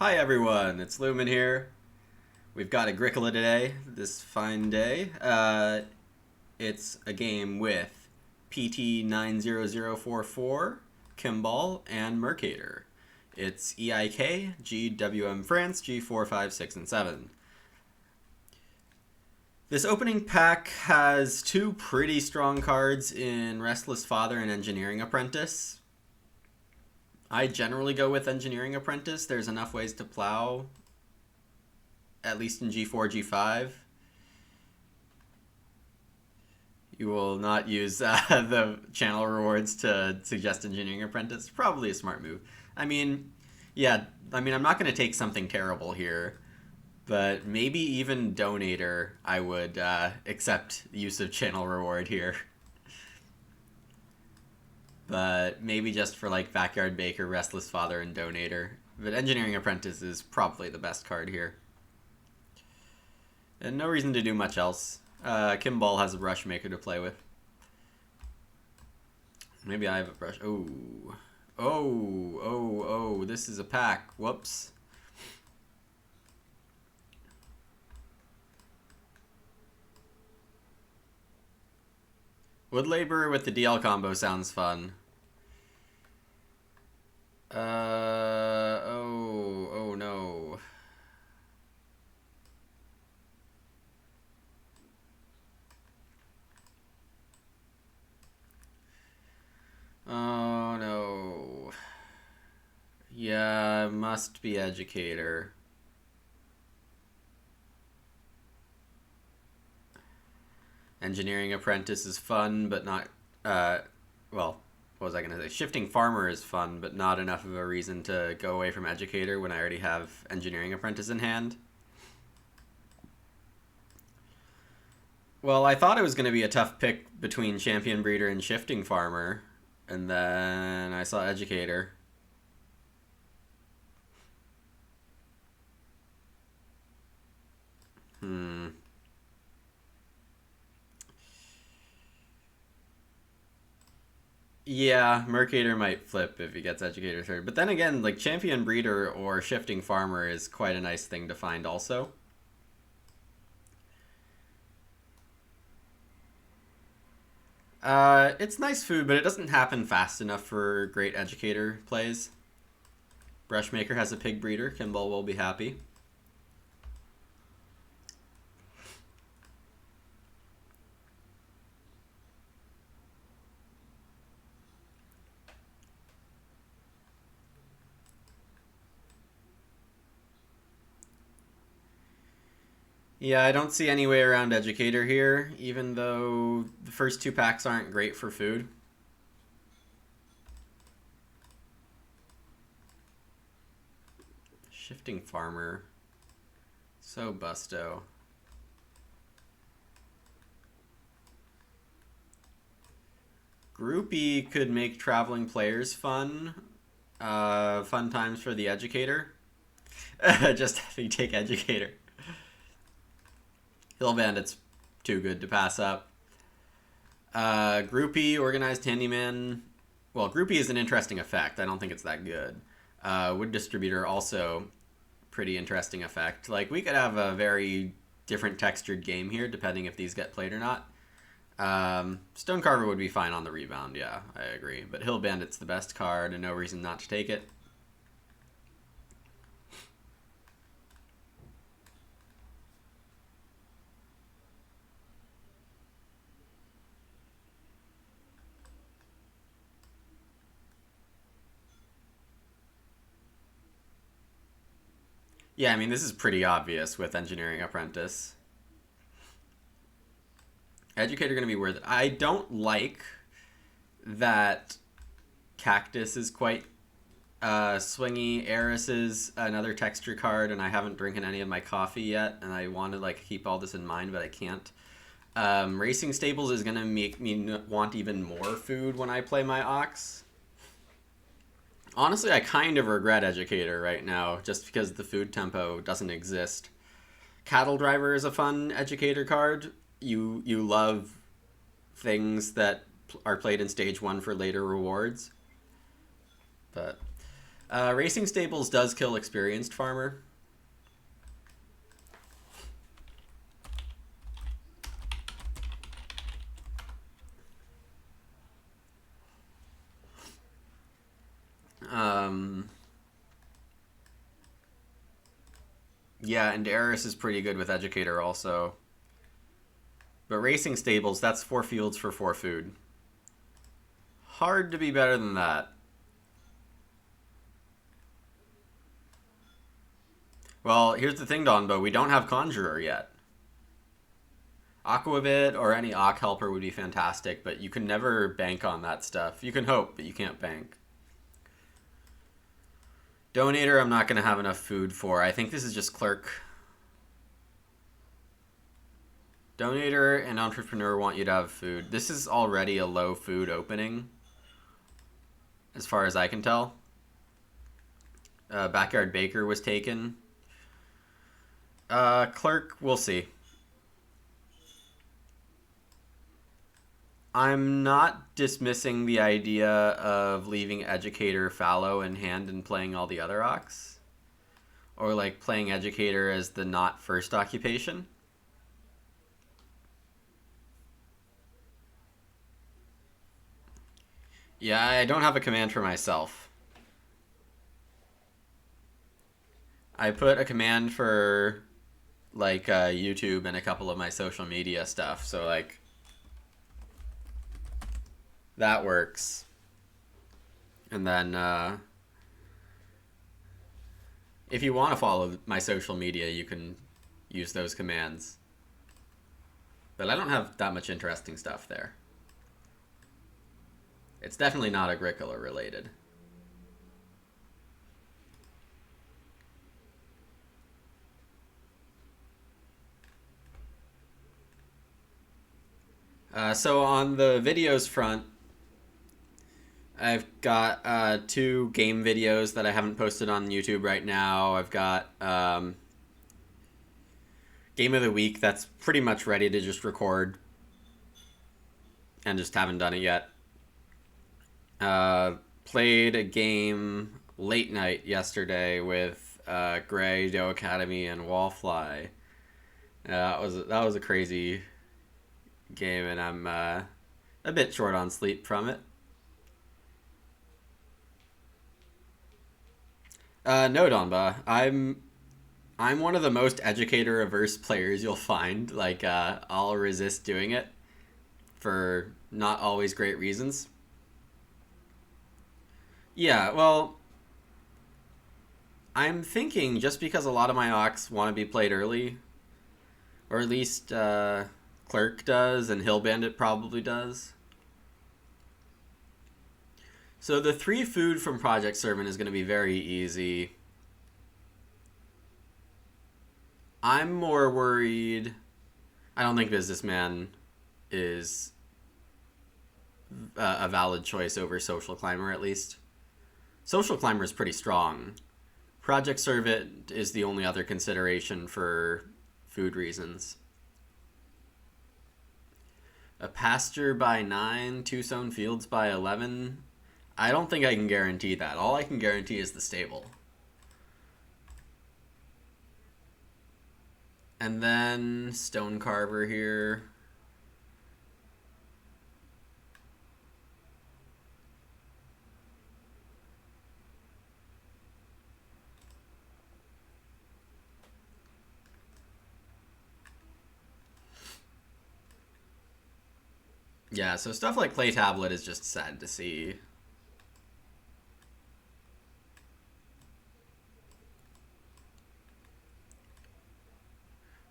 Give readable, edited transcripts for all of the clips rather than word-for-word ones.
Hi everyone, it's Lumin here. We've got Agricola today, this fine day. It's a game with PT90044, Kimball, and Mercator. It's EIK, GWM France, G4, 5, 6, and 7. This opening pack has two pretty strong cards in Restless Father and Engineering Apprentice. I generally go with Engineering Apprentice. There's enough ways to plow, at least in G4, G5. You will not use the channel rewards to suggest Engineering Apprentice. Probably a smart move. I mean, yeah, I'm not going to take something terrible here, but maybe even Donator, I would accept the use of channel reward here. But maybe just for like Backyard Baker, Restless Father, and Donator. But Engineering Apprentice is probably the best card here. And no reason to do much else. Kimball has a Brush Maker to play with. Maybe I have a brush. Oh, this is a pack. Whoops. Wood Laborer with the DL combo sounds fun. Oh no. Oh no. Yeah, must be Educator. Engineering Apprentice is fun, but not, well, what was I going to say? Shifting Farmer is fun, but not enough of a reason to go away from Educator when I already have Engineering Apprentice in hand. Well, I thought it was going to be a tough pick between Champion Breeder and Shifting Farmer, and then I saw Educator. Yeah, Mercator might flip if he gets Educator third. But then again, like Champion Breeder or Shifting Farmer is quite a nice thing to find also. It's nice food, but it doesn't happen fast enough for great Educator plays. Brushmaker has a Pig Breeder. Kimball will be happy. Yeah, I don't see any way around Educator here, even though the first two packs aren't great for food. Shifting Farmer. So busto. Groupie could make traveling players fun. Fun times for the Educator. Just having take Educator. Hill Bandit's too good to pass up. Groupie, Organized Handyman. Well, Groupie is an interesting effect. I don't think it's that good. Wood Distributor also pretty interesting effect. Like, we could have a very different textured game here, depending if these get played or not. Stonecarver would be fine on the rebound, yeah, I agree. But Hill Bandit's the best card, and no reason not to take it. Yeah, I mean, this is pretty obvious with Engineering Apprentice. Educator going to be worth it. I don't like that Cactus is quite swingy. Eris is another texture card, and I haven't drinking any of my coffee yet, and I want to like keep all this in mind, but I can't. Racing Stables is going to make me want even more food when I play my Ox. Honestly, I kind of regret Educator right now, just because the food tempo doesn't exist. Cattle Driver is a fun Educator card. You love things that are played in stage 1 for later rewards. But Racing Stables does kill Experienced Farmer. Yeah, and Eris is pretty good with Educator also. But Racing Stables, that's 4 fields for 4 food. Hard to be better than that. Well, here's the thing, Donbo. We don't have Conjurer yet. Aquavit or any Aqu helper would be fantastic, but you can never bank on that stuff. You can hope, but you can't bank. Donator, I'm not going to have enough food for. I think this is just Clerk. Donator and Entrepreneur want you to have food. This is already a low food opening, as far as I can tell. Backyard Baker was taken. Clerk, we'll see. I'm not dismissing the idea of leaving Educator fallow in hand and playing all the other Ox. Or like playing Educator as the not first occupation. Yeah, I don't have a command for myself. I put a command for like YouTube and a couple of my social media stuff, so like that works. And then if you want to follow my social media, you can use those commands. But I don't have that much interesting stuff there. It's definitely not Agricola related. So on the videos front, I've got 2 game videos that I haven't posted on YouTube right now. I've got Game of the Week that's pretty much ready to just record and just haven't done it yet. Played a game late night yesterday with Gray, Doe Academy, and Wallfly. That was a crazy game, and I'm a bit short on sleep from it. No, Donba. I'm one of the most educator averse players you'll find. Like, I'll resist doing it for not always great reasons. Yeah, well, I'm thinking just because a lot of my Ox want to be played early, or at least Clerk does, and Hill Bandit probably does. So the 3 food from Project Servant is going to be very easy. I'm more worried. I don't think Businessman is a valid choice over Social Climber, at least. Social Climber is pretty strong. Project Servant is the only other consideration for food reasons. A pasture by 9, 2 sown fields by 11. I don't think I can guarantee that. All I can guarantee is the stable. And then Stone Carver here. Yeah, so stuff like Clay Tablet is just sad to see.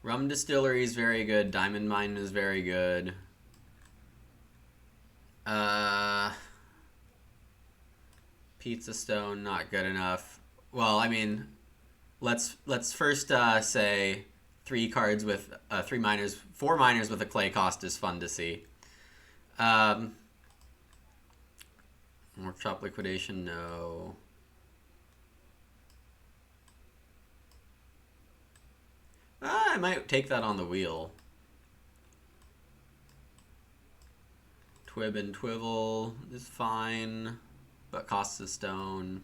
Rum Distillery is very good. Diamond Mine is very good. Pizza Stone, not good enough. Well, I mean, let's first say 3 cards with 3 miners, 4 miners with a clay cost is fun to see. Workshop Liquidation, no. I might take that on the wheel. Twib and Twivel is fine, but costs a stone.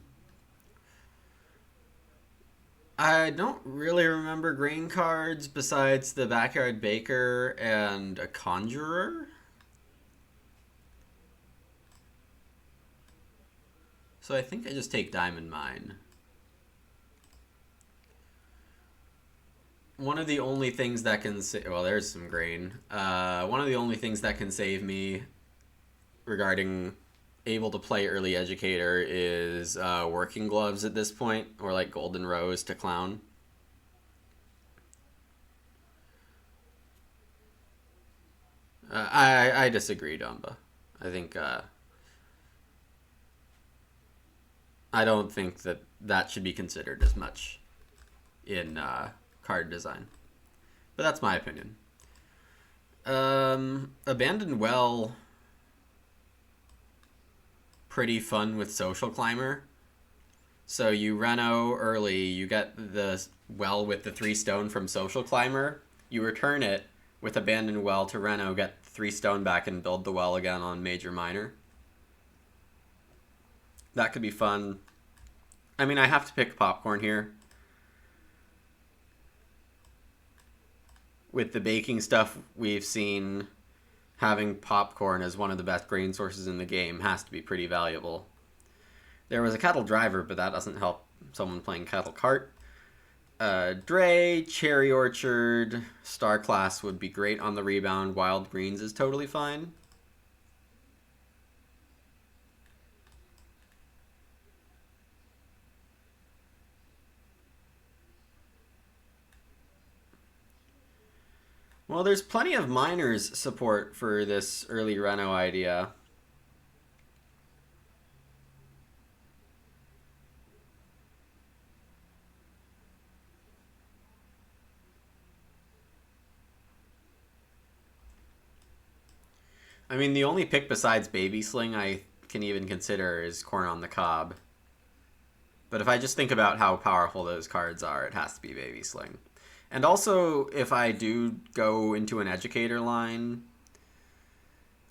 I don't really remember grain cards besides the Backyard Baker and a Conjurer. So I think I just take Diamond Mine. One of the only things that can well, there's some grain. One of the only things that can save me regarding able to play early educator is working gloves at this point, or like golden rose to clown. I disagree, Dumba. I think I don't think that that should be considered as much in card design, but that's my opinion. Abandoned Well, pretty fun with Social Climber. So you reno early, you get the well with the 3 stone from Social Climber, you return it with Abandoned Well to reno, get 3 stone back, and build the well again on Major Minor. That could be fun. I mean, I have to pick Popcorn here. With the baking stuff we've seen, having Popcorn as one of the best grain sources in the game has to be pretty valuable. There was a Cattle Driver, but that doesn't help someone playing Cattle Cart. Dre, Cherry Orchard, Star Class would be great on the rebound. Wild Greens is totally fine. Well, there's plenty of miners support for this early reno idea. I mean, the only pick besides Baby Sling I can even consider is Corn on the Cob. But if I just think about how powerful those cards are, it has to be Baby Sling. And also, if I do go into an educator line,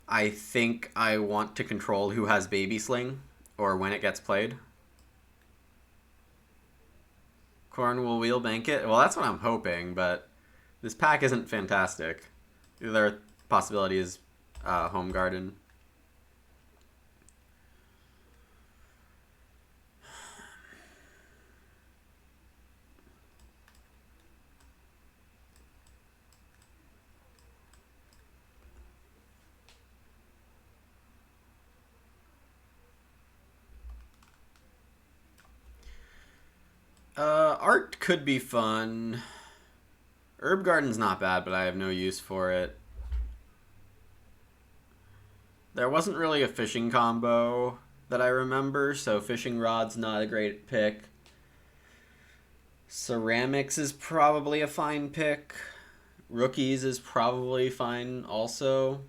I think I want to control who has Baby Sling or when it gets played. Cornwall Wheel Banquet? Well, that's what I'm hoping, but this pack isn't fantastic. The other possibility is Home Garden. Art could be fun. Herb Garden's not bad, but I have no use for it. There wasn't really a fishing combo that I remember, so fishing rod's not a great pick. Ceramics is probably a fine pick. Rookies is probably fine also.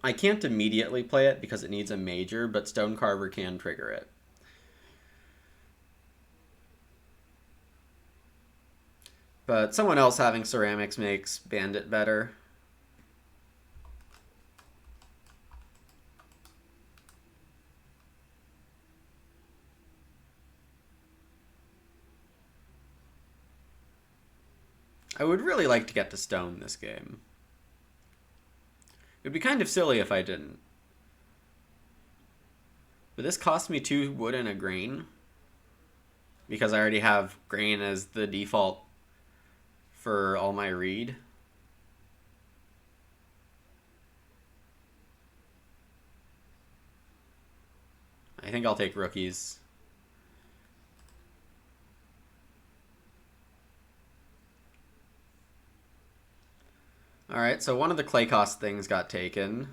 I can't immediately play it because it needs a major, but Stonecarver can trigger it. But someone else having ceramics makes Bandit better. I would really like to get to Stone this game. It would be kind of silly if I didn't. But this cost me 2 wood and a grain. Because I already have grain as the default for all my read. I think I'll take rookies. Alright, so one of the clay cost things got taken.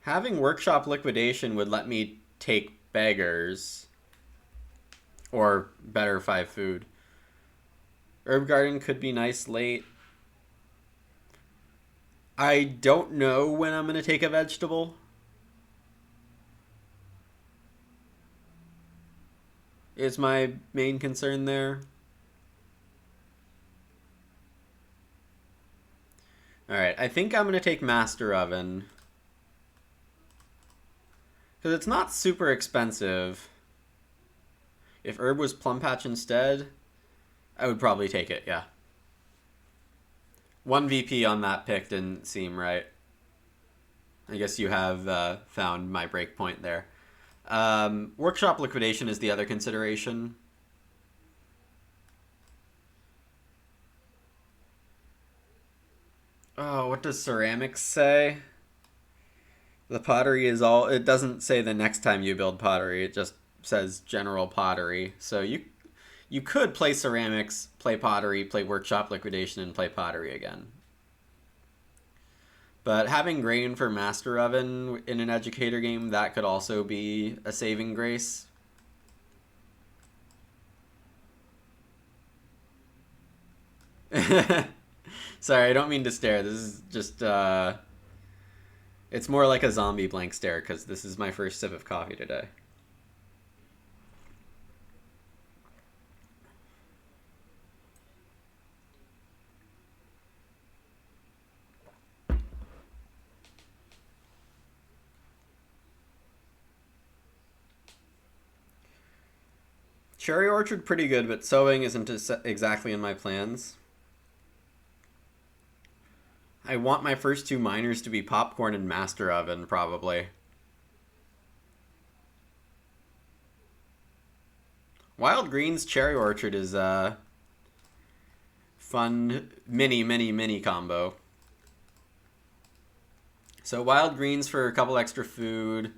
Having workshop liquidation would let me take beggars. Or better 5 food. Herb Garden could be nice late. I don't know when I'm going to take a vegetable. Is my main concern there. Alright, I think I'm going to take Master Oven. Because it's not super expensive. If Herb was Plum Patch instead, I would probably take it, yeah. 1 VP on that pick didn't seem right. I guess you have found my breakpoint there. Workshop Liquidation is the other consideration. Oh, what does Ceramics say? The pottery is all... It doesn't say the next time you build pottery. It just says general pottery. So you could play Ceramics, play pottery, play Workshop Liquidation, and play pottery again. But having grain for Master Oven in an Educator game, that could also be a saving grace. Sorry, I don't mean to stare. This is just... it's more like a zombie blank stare, because this is my first sip of coffee today. Cherry Orchard pretty good, but sowing isn't exactly in my plans. I want my first 2 miners to be Popcorn and Master Oven, probably. Wild Greens Cherry Orchard is a fun mini combo. So Wild Greens for a couple extra food.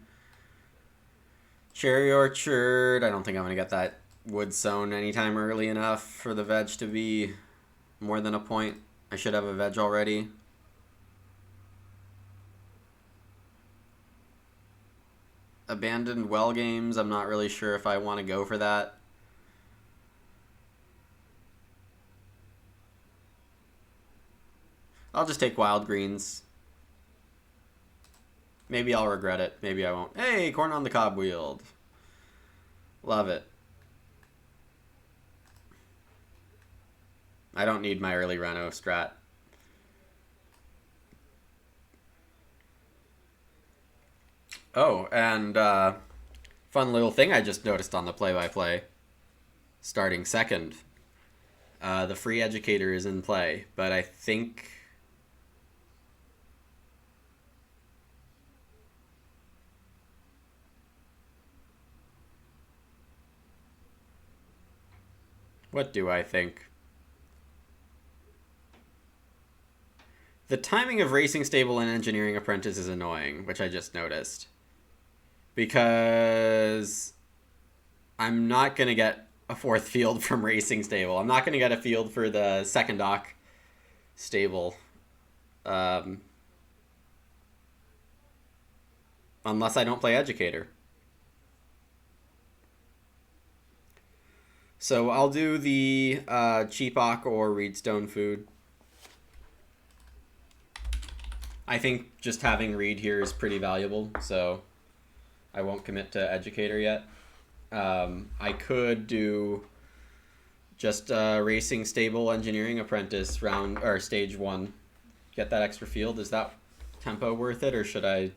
Cherry Orchard, I don't think I'm going to get that wood sown anytime early enough for the veg to be more than a point. I should have a veg already. Abandoned well games, I'm not really sure if I want to go for that. I'll just take Wild Greens. Maybe I'll regret it. Maybe I won't. Hey, Corn on the Cob Wheeled. Love it. I don't need my early Reno strat. Oh, and fun little thing I just noticed on the play-by-play. Starting second. The free educator is in play, but I think... What do I think? The timing of Racing Stable and Engineering Apprentice is annoying, which I just noticed. Because I'm not going to get a 4th field from Racing Stable. I'm not going to get a field for the 2nd dock stable. Unless I don't play Educator. So I'll do the Cheapock or Reedstone food. I think just having Reed here is pretty valuable, so I won't commit to Educator yet. I could do just Racing Stable Engineering Apprentice round or stage 1. Get that extra field. Is that tempo worth it, or should I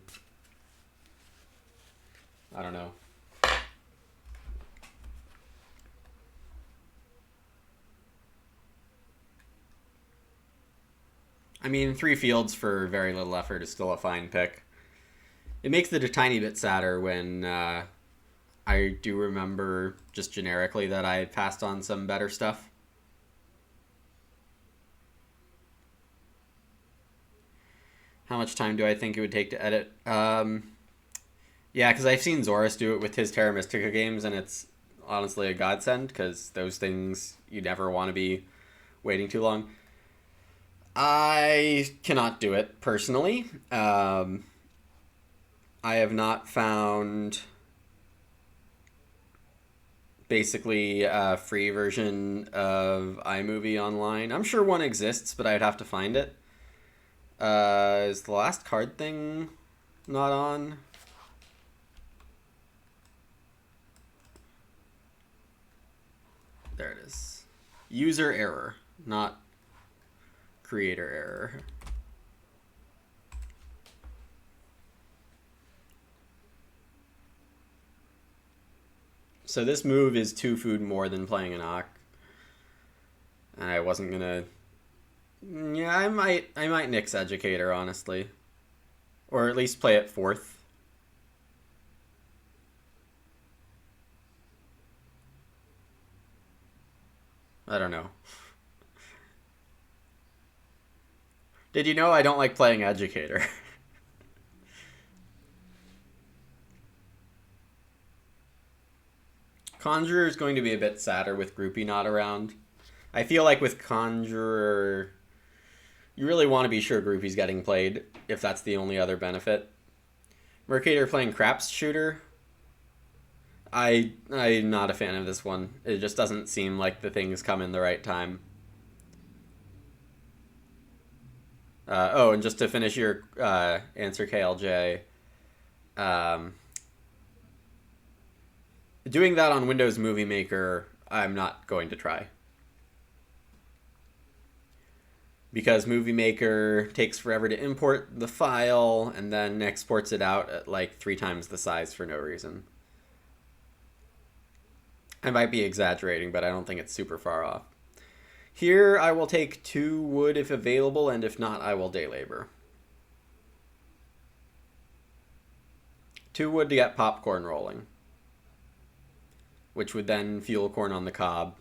don't know. I mean, 3 fields for very little effort is still a fine pick. It makes it a tiny bit sadder when I do remember just generically that I passed on some better stuff. How much time do I think it would take to edit? Yeah, because I've seen Zorus do it with his Terra Mystica games, and it's honestly a godsend, because those things, you never want to be waiting too long. I cannot do it personally. I have not found basically a free version of iMovie online. I'm sure one exists, but I'd have to find it. Is the last card thing not on? There it is. User error, not creator error. So this move is 2 food more than playing an Ock. I wasn't gonna... Yeah, I might nix Educator, honestly. Or at least play it 4th. I don't know. Did you know I don't like playing Educator? Conjurer is going to be a bit sadder with Groupie not around. I feel like with Conjurer, you really want to be sure Groupie's getting played, if that's the only other benefit. Mercator playing Craps Shooter. I'm not a fan of this one. It just doesn't seem like the things come in the right time. Oh, and just to finish your answer, KLJ, doing that on Windows Movie Maker, I'm not going to try. Because Movie Maker takes forever to import the file and then exports it out at like 3 times the size for no reason. I might be exaggerating, but I don't think it's super far off. Here, I will take 2 wood if available, and if not, I will day labor. 2 wood to get popcorn rolling, which would then fuel corn on the cob.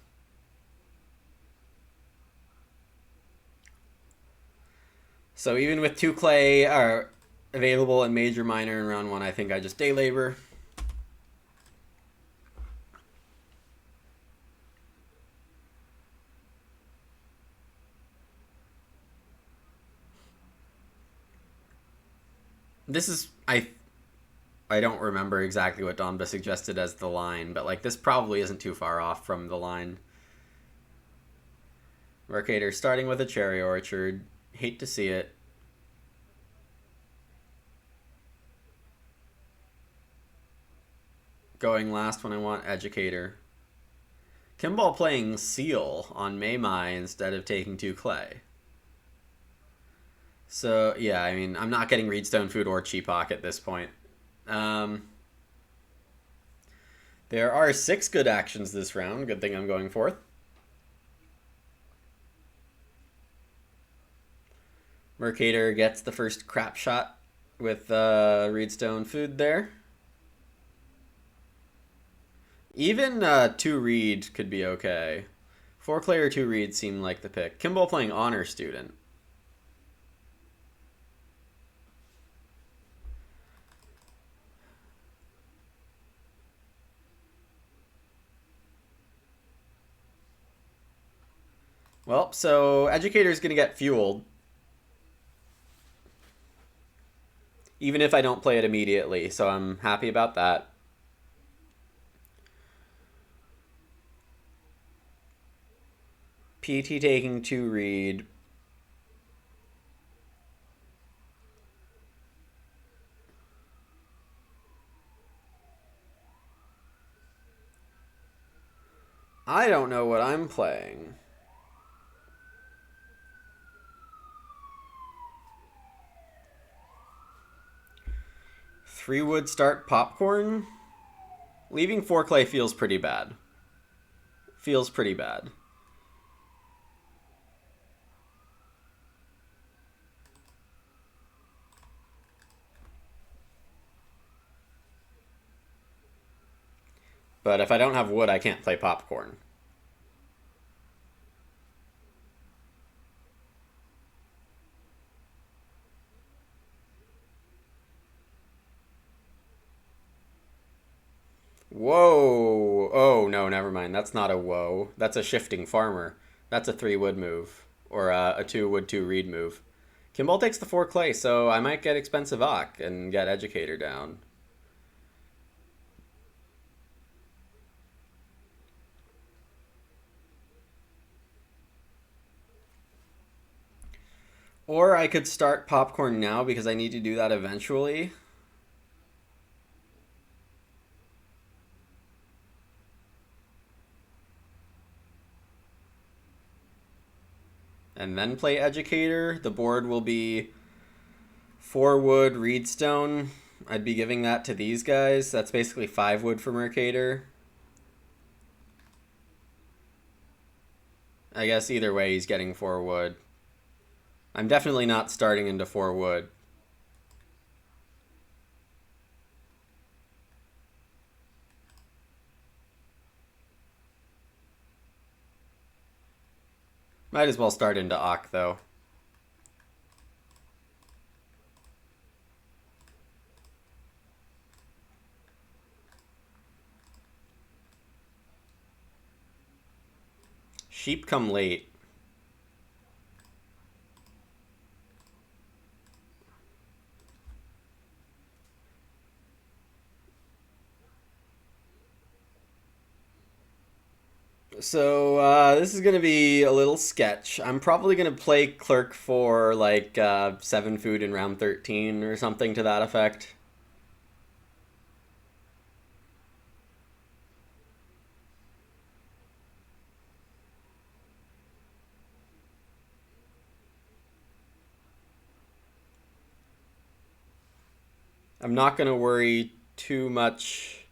So even with 2 clay are available in major, minor, in round 1, I think I just day labor. This is, I don't remember exactly what Donba suggested as the line, but like this probably isn't too far off from the line. Mercator starting with a cherry orchard. Hate to see it. Going last when I want Educator. Kimball playing Seal on Maymai instead of taking 2 clay. So, yeah, I mean, I'm not getting Reedstone Food or Cheepock at this point. There are 6 good actions this round. Good thing I'm going 4th. Mercator gets the first crap shot with Reedstone Food there. Even 2 Reed could be okay. 4 clay or 2 Reed seem like the pick. Kimball playing Honor Student. Well, so Educator's going to get fueled. Even if I don't play it immediately, so I'm happy about that. PT taking 2 Reed. I don't know what I'm playing. Three wood start popcorn. Leaving 4 clay feels pretty bad. Feels pretty bad. But if I don't have wood, I can't play popcorn. Whoa. Oh, no, never mind. That's not a whoa. That's a shifting farmer. That's a 3 wood move. Or a 2 wood, 2 reed move. Kimball takes the 4 clay, so I might get expensive Ock and get Educator down. Or I could start popcorn now because I need to do that eventually. And then play Educator. The board will be 4 wood, Reedstone. I'd be giving that to these guys. That's basically 5 wood for Mercator. I guess either way he's getting 4 wood. I'm definitely not starting into 4 wood. Might as well start into Ock, though. Sheep come late. So this is gonna be a little sketch. I'm probably gonna play clerk for like 7 food in round 13 or something to that effect. I'm not gonna worry too much.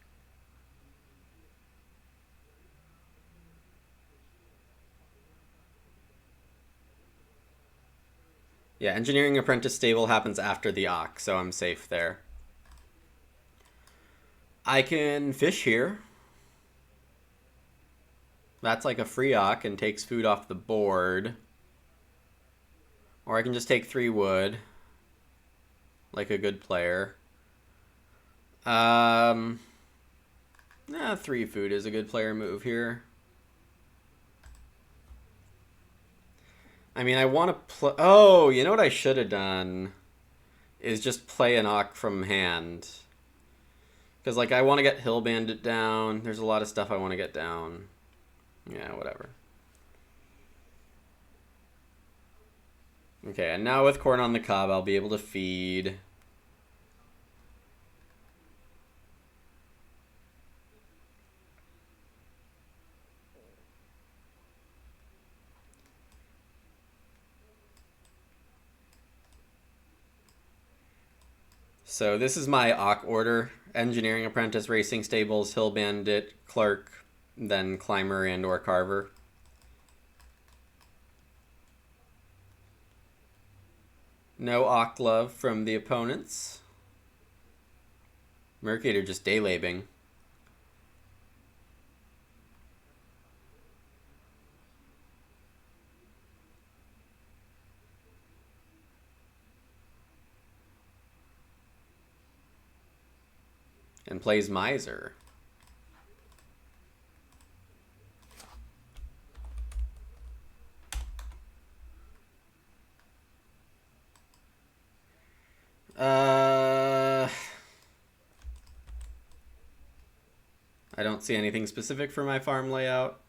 Yeah, engineering apprentice stable happens after the Ock, so I'm safe there. I can fish here. That's like a free Ock and takes food off the board. Or I can just take 3 wood, like a good player. 3 food is a good player move here. I mean, I want to play... Oh, you know what I should have done? Is just play an Ock from hand. Because, like, I want to get Hill Bandit down. There's a lot of stuff I want to get down. Yeah, whatever. Okay, and now with corn on the cob, I'll be able to feed. So this is my Ock order. Engineering Apprentice, Racing Stables, Hill Bandit, Clerk, then Climber and or Carver. No Ock love from the opponents. Mercator just daylabing. And plays Miser. I don't see anything specific for my farm layout.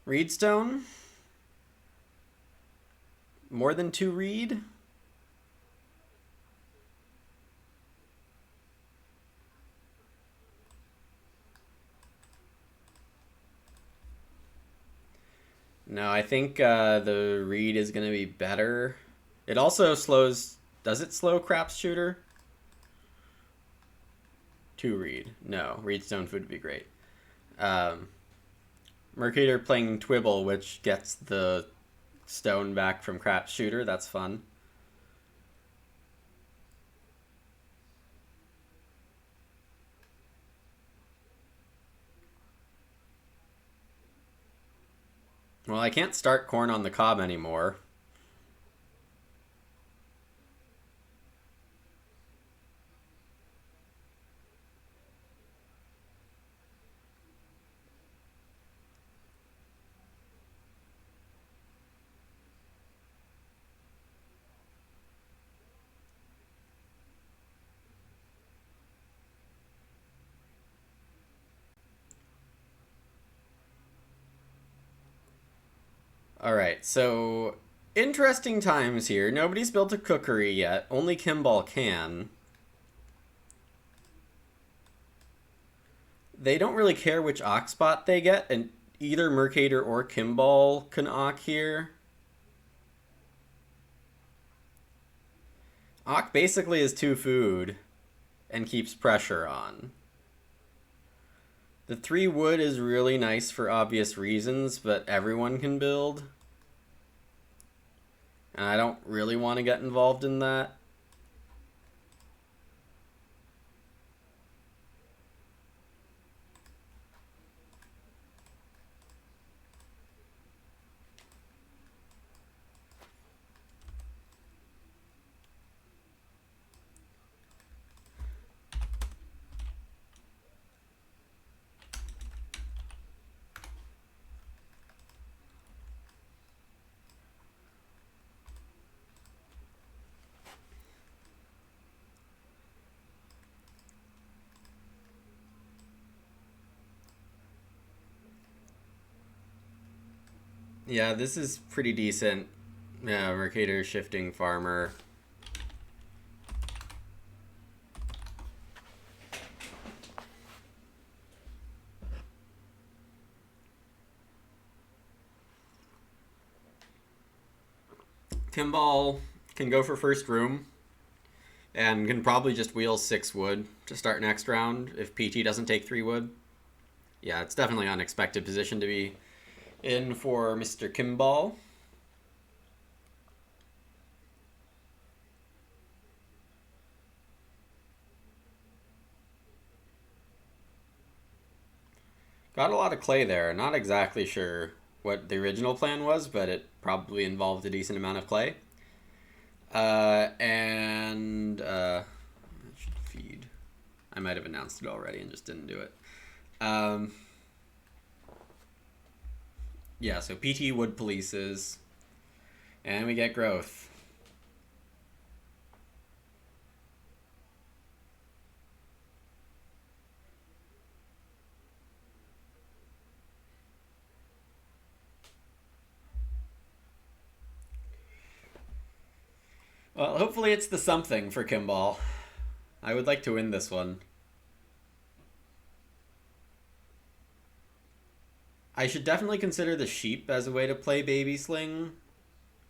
Reedstone? More than 2 reed? No, I think the reed is going to be better. It also slows... Does it slow Craps Shooter? 2 reed. No, Reedstone food would be great. Mercator playing Twibble, which gets the stone back from Craps Shooter. That's fun. Well, I can't start corn on the cob anymore. Alright, so interesting times here. Nobody's built a cookery yet. Only Kimball can. They don't really care which Ock spot they get, and either Mercator or Kimball can Ock here. Ak basically is 2 food and keeps pressure on. The 3 wood is really nice for obvious reasons, but everyone can build. And I don't really want to get involved in that. Yeah, this is pretty decent. Yeah, Mercator shifting farmer. Kimball can go for first room and can probably just wheel 6 wood to start next round if PT doesn't take 3 wood. Yeah, it's definitely an unexpected position to be in for Mr. Kimball. Got a lot of clay there. Not exactly sure what the original plan was, but it probably involved a decent amount of clay. And should feed. I might have announced it already and just didn't do it. Yeah, so PT wood polices, and we get growth. Well, hopefully it's the something for Kimball. I would like to win this one. I should definitely consider the sheep as a way to play baby sling.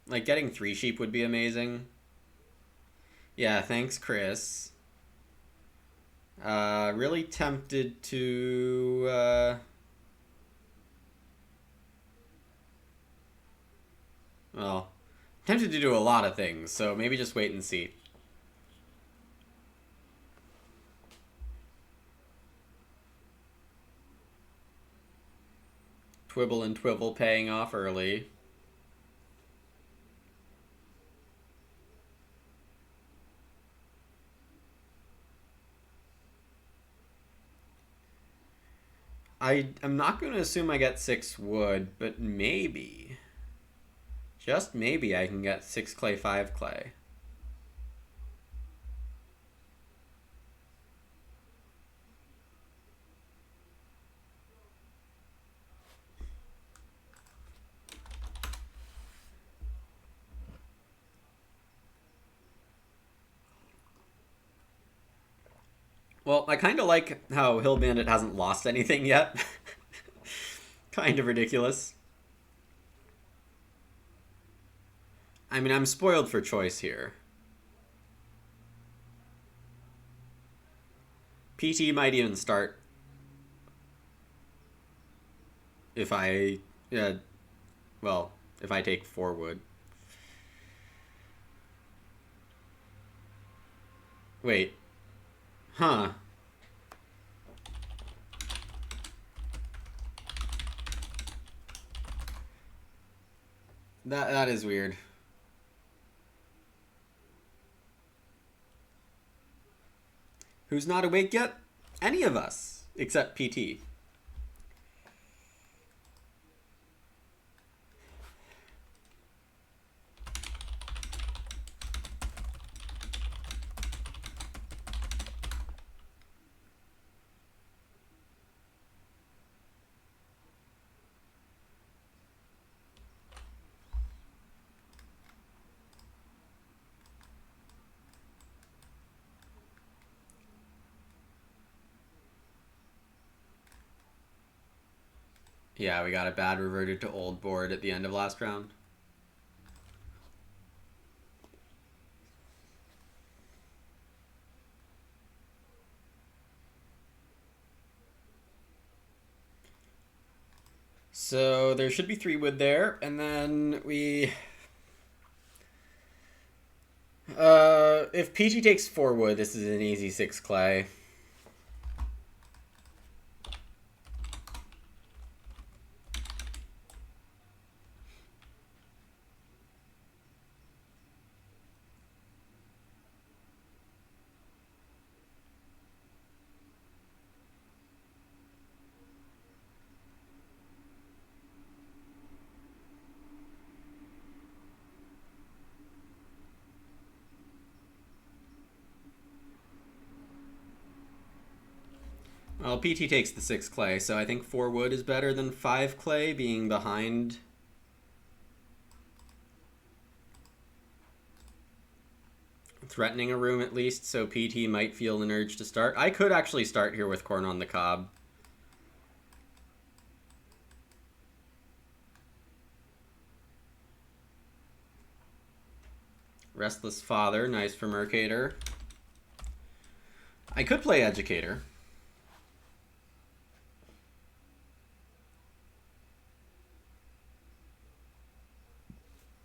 Like, getting 3 sheep would be amazing. Yeah, thanks, Chris. Really tempted to... well, tempted to do a lot of things, so maybe just wait and see. Twibble and Twibble paying off early. I'm not going to assume I get 6 wood, but maybe, just maybe, I can get 6 clay, 5 clay. Well, I kind of like how Hill Bandit hasn't lost anything yet. Kind of ridiculous. I mean, I'm spoiled for choice here. PT might even start if I, well, if I take 4 wood. Wait. Huh. That is weird. Who's not awake yet? Any of us, except PT. Yeah, we got a bad reverted to old board at the end of last round. So there should be 3 wood there, and then we... if PT takes 4 wood, this is an easy 6 clay. Well, PT takes the 6 clay, so I think 4 wood is better than 5 clay, being behind. Threatening a room at least, so PT might feel an urge to start. I could actually start here with corn on the cob. Restless Father, nice for Mercator. I could play Educator.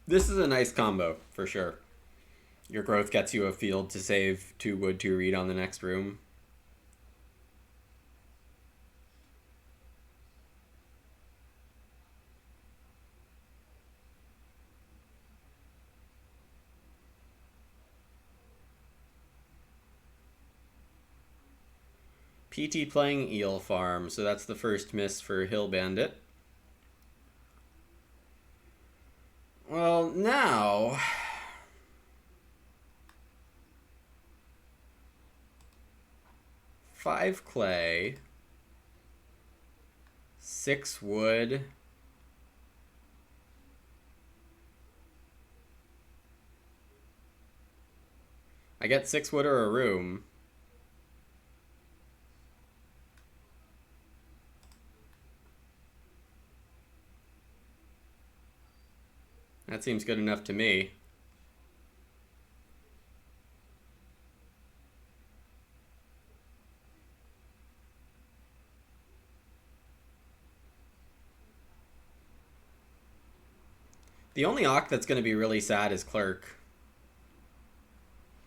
This is a nice combo, for sure. Your growth gets you a field to save 2 wood, 2 reed on the next room. PT playing Eel Farm, so that's the first miss for Hill Bandit. Well, now... 5 clay, 6 wood. I get 6 wood or a room. That seems good enough to me. The only Ock that's going to be really sad is Clerk.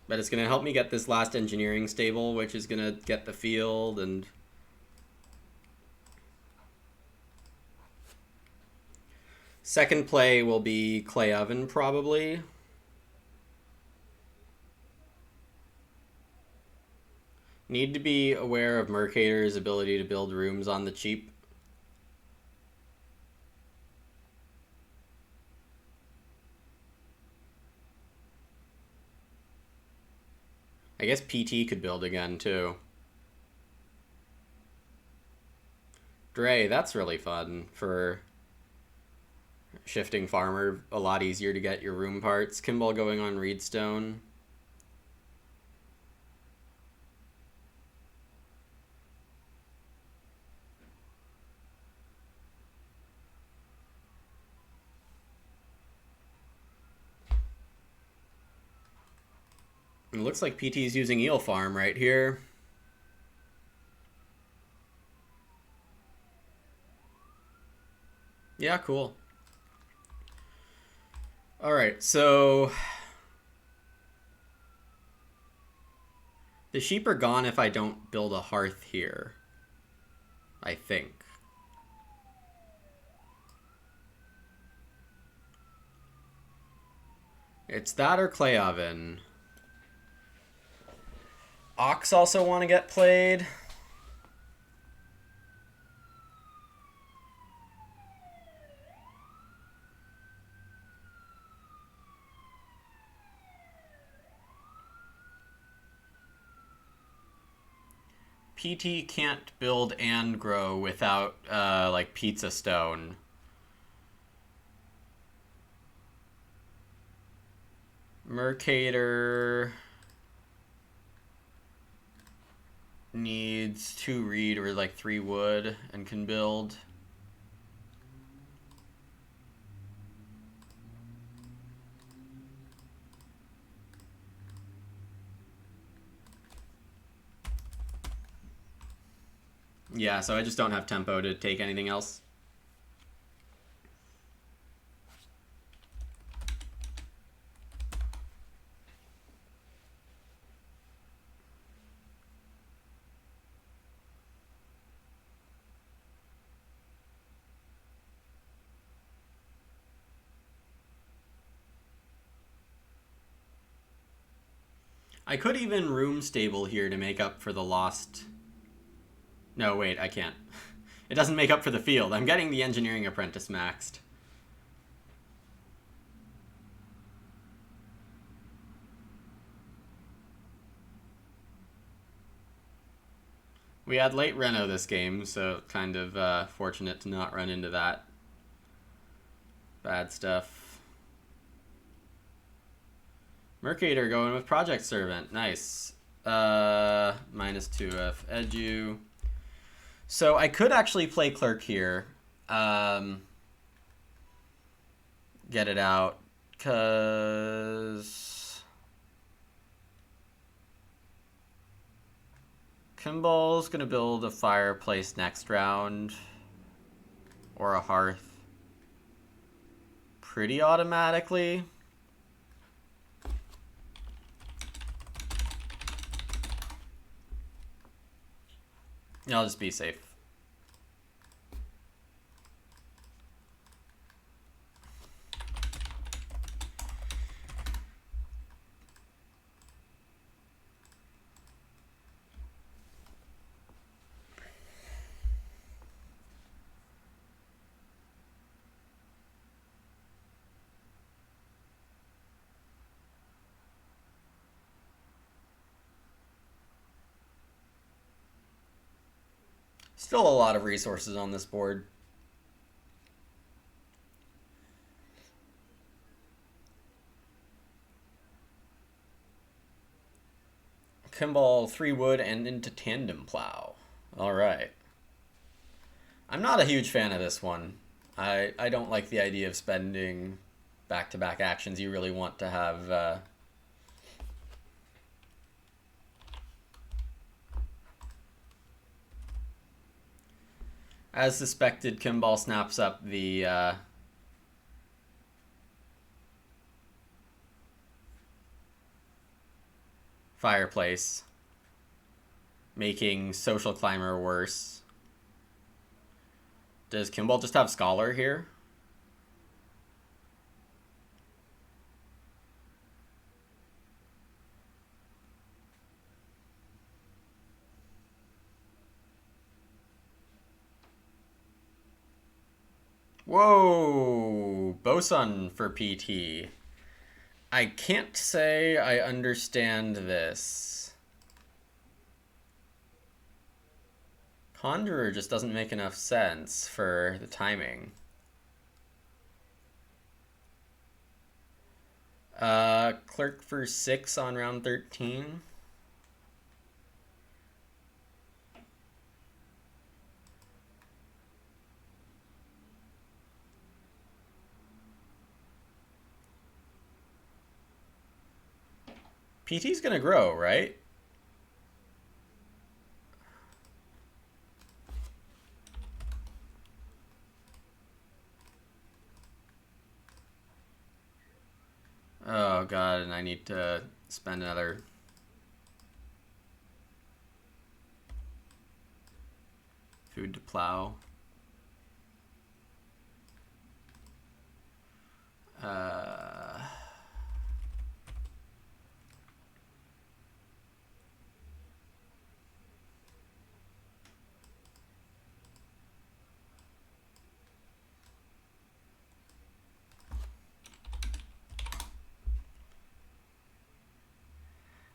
But it's going to help me get this last engineering stable, which is going to get the field and... Second play will be Clay Oven, probably. Need to be aware of Mercator's ability to build rooms on the cheap. I guess PT could build again, too. Dre, that's really fun for shifting farmer. A lot easier to get your room parts. Kimball going on Reedstone. It looks like PT's using Eel Farm right here. Yeah, cool. Alright, so... The sheep are gone if I don't build a hearth here. I think. It's that or Clay Oven. Ox also want to get played. PT can't build and grow without, like, pizza stone. Mercator needs 2 reed or, like, 3 wood and can build. Yeah, so I just don't have tempo to take anything else. I could even room stable here to make up for the lost... No, wait, I can't. It doesn't make up for the field. I'm getting the engineering apprentice maxed. We had late reno this game, so kind of fortunate to not run into that bad stuff. Mercator going with Project Servant. Nice. -2F edu. So I could actually play Clerk here. Get it out. Because Kimball's going to build a fireplace next round. Or a hearth. Pretty automatically. I'll just be safe. Still a lot of resources on this board. Kimball 3 wood and into tandem plow. Alright. I'm not a huge fan of this one. I don't like the idea of spending back-to-back actions. You really want to have... As suspected, Kimball snaps up the fireplace, making Social Climber worse. Does Kimball just have Scholar here? Whoa! Bosun for PT. I can't say I understand this. Conjurer just doesn't make enough sense for the timing. Clerk for 6 on round 13. PT's gonna grow, right? Oh god, and I need to spend another... food to plow.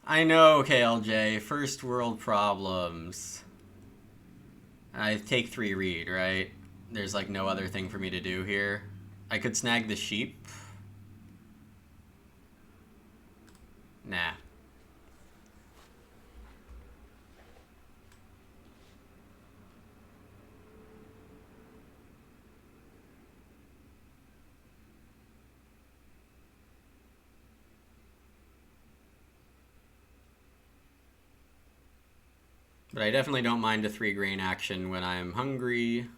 I know, KLJ. First world problems. I take 3 read, right? There's like no other thing for me to do here. I could snag the sheep. Nah. But I definitely don't mind a 3 grain action when I'm hungry.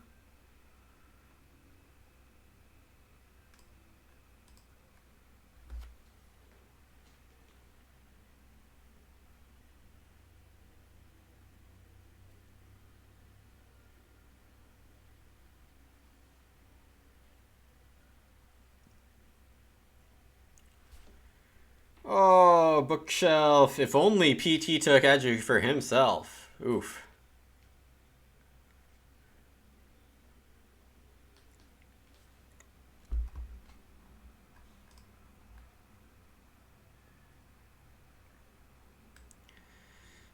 no, bookshelf. If only PT took Edu for himself. Oof.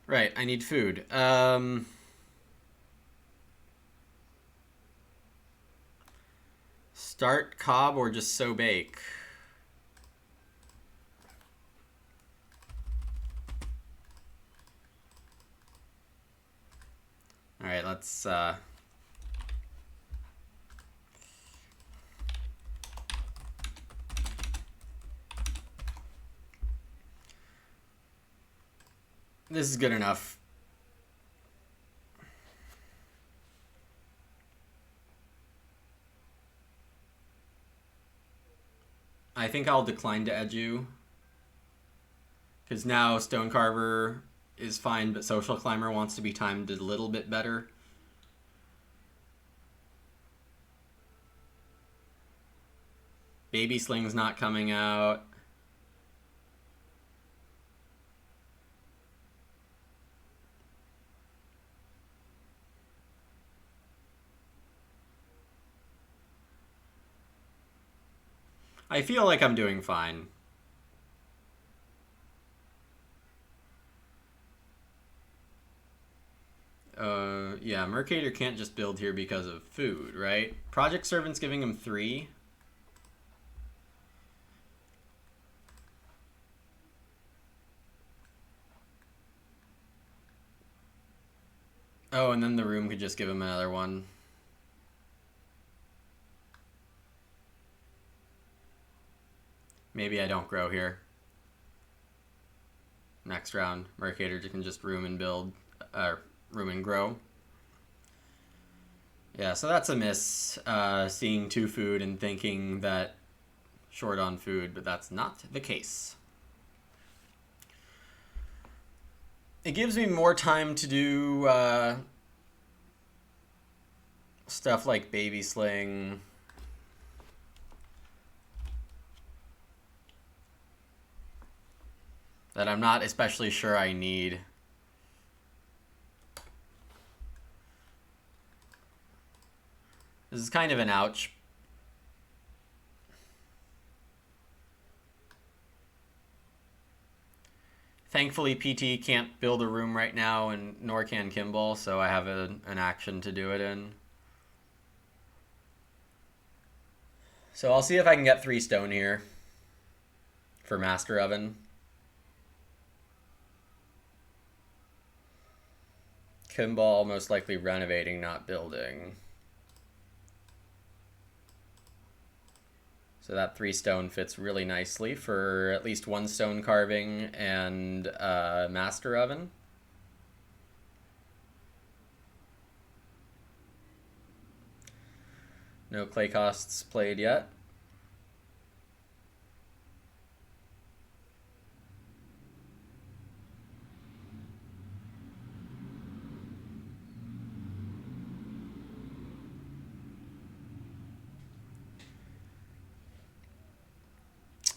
Right, I need food. Start cob or just so bake? All right, let's this is good enough. I think I'll decline to edu. Because now Stone Carver is fine, but Social Climber wants to be timed a little bit better. Baby Sling's not coming out. I feel like I'm doing fine. Yeah, Mercator can't just build here because of food, right? Project Servant's giving him 3. Oh, and then the room could just give him another 1. Maybe I don't grow here. Next round, Mercator can just room and build, room and grow. Yeah, so that's a miss, seeing 2 food and thinking that short on food, but that's not the case. It gives me more time to do stuff like Baby Sling. That I'm not especially sure I need. This is kind of an ouch. Thankfully, PT can't build a room right now, and nor can Kimball, so I have an action to do it in. So I'll see if I can get 3 stone here for Master Oven. Kimball most likely renovating, not building. So that 3 stone fits really nicely for at least 1 stone carving and Master Oven. No clay costs played yet.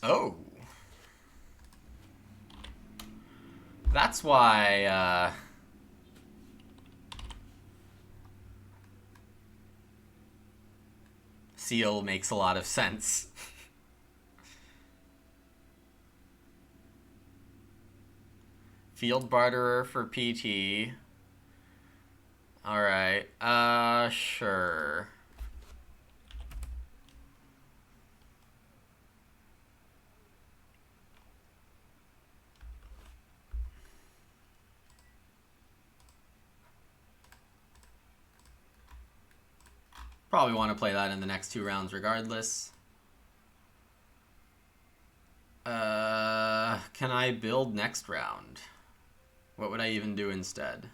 Oh. That's why Seal makes a lot of sense. Field Barterer for PT. Alright, sure. Probably want to play that in the next 2 rounds regardless. Can I build next round? What would I even do instead?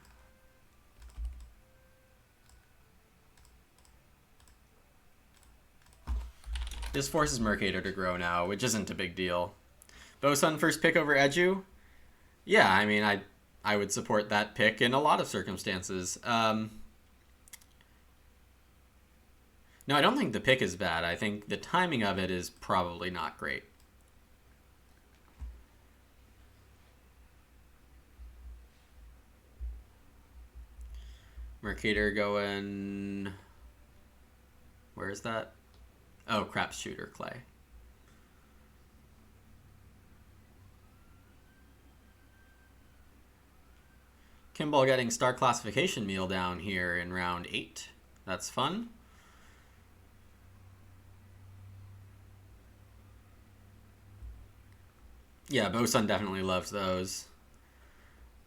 This forces Mercator to grow now, which isn't a big deal. Bosun first pick over Edu? Yeah, I mean, I would support that pick in a lot of circumstances. No, I don't think the pick is bad. I think the timing of it is probably not great. Mercator going... Where is that? Oh, crap shooter clay. Kimball getting star classification meal down here in round 8. That's fun. Yeah, Bosun definitely loves those.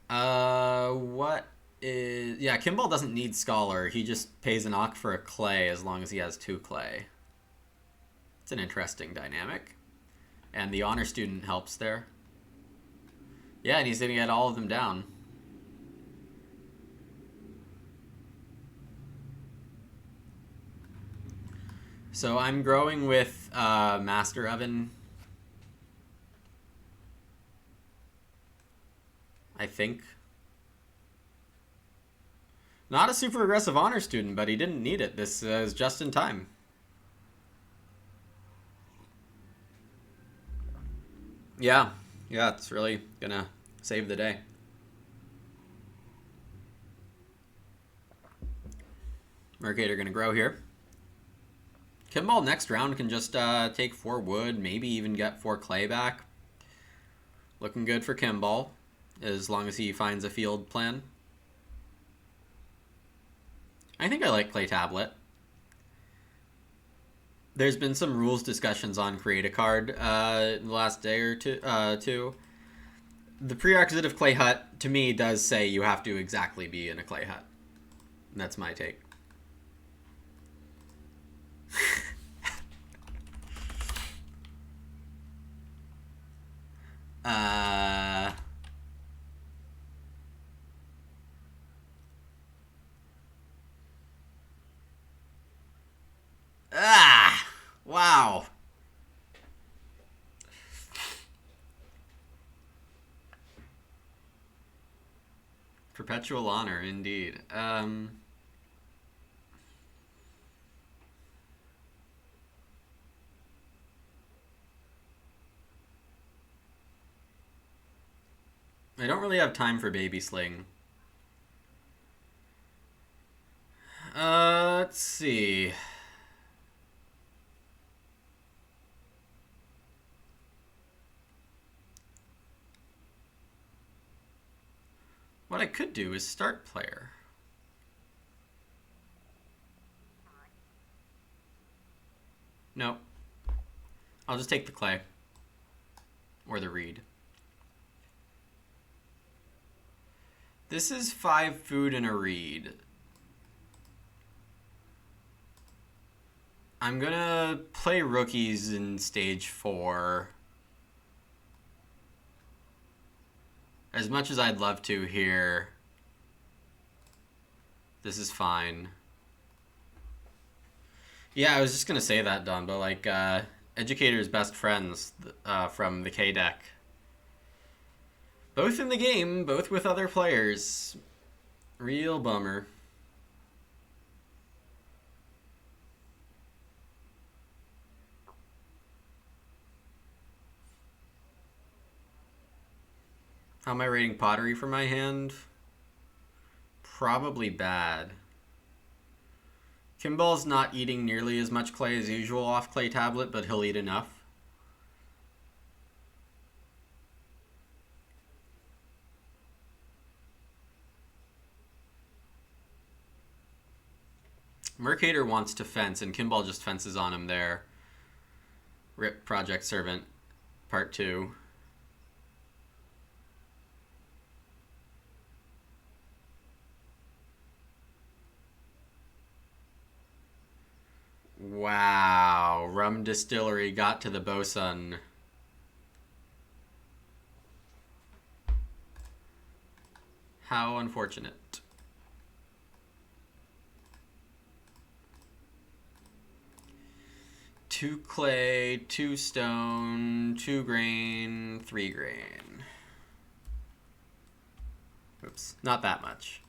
What is... Yeah, Kimball doesn't need Scholar. He just pays an Ock for a clay as long as he has 2 clay. It's an interesting dynamic. And the honor student helps there. Yeah, and he's going to get all of them down. So I'm growing with Master Oven. I think. Not a super aggressive honor student, but he didn't need it. This is just in time. Yeah, it's really gonna save the day. Mercator gonna grow here. Kimball next round can just take 4 wood, maybe even get 4 clay back. Looking good for Kimball, as long as he finds a field plan. I think I like Clay Tablet. There's been some rules discussions on Create a Card in the last day or two. The prerequisite of Clay Hut, to me, does say you have to exactly be in a Clay Hut. And that's my take. Wow. Perpetual honor, indeed. I don't really have time for baby sling. Let's see. What I could do is start player. Nope. I'll just take the clay. Or the reed. This is 5 food and a reed. I'm gonna play rookies in stage 4. As much as I'd love to here, this is fine. Yeah, I was just gonna say that, Don, but like, Educator's best friends from the K deck. Both in the game, both with other players. Real bummer. How am I rating pottery for my hand? Probably bad. Kimball's not eating nearly as much clay as usual off Clay Tablet, but he'll eat enough. Mercator wants to fence, and Kimball just fences on him there. Rip Project Servant, Part 2. Wow, Rum Distillery got to the Bosun. How unfortunate. Two clay, 2 stone, 2 grain, 3 grain. Oops, not that much.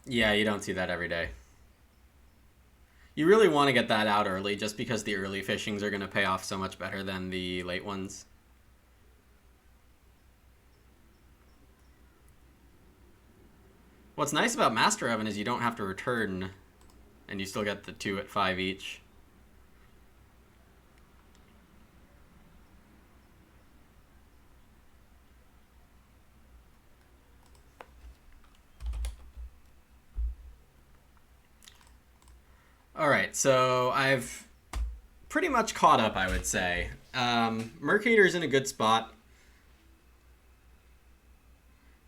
Yeah, you don't see that every day. You really want to get that out early just because the early fishings are going to pay off so much better than the late ones. What's nice about Master Oven is you don't have to return, and you still get the 2 at 5 each. Alright, so I've pretty much caught up, I would say. Mercator's in a good spot.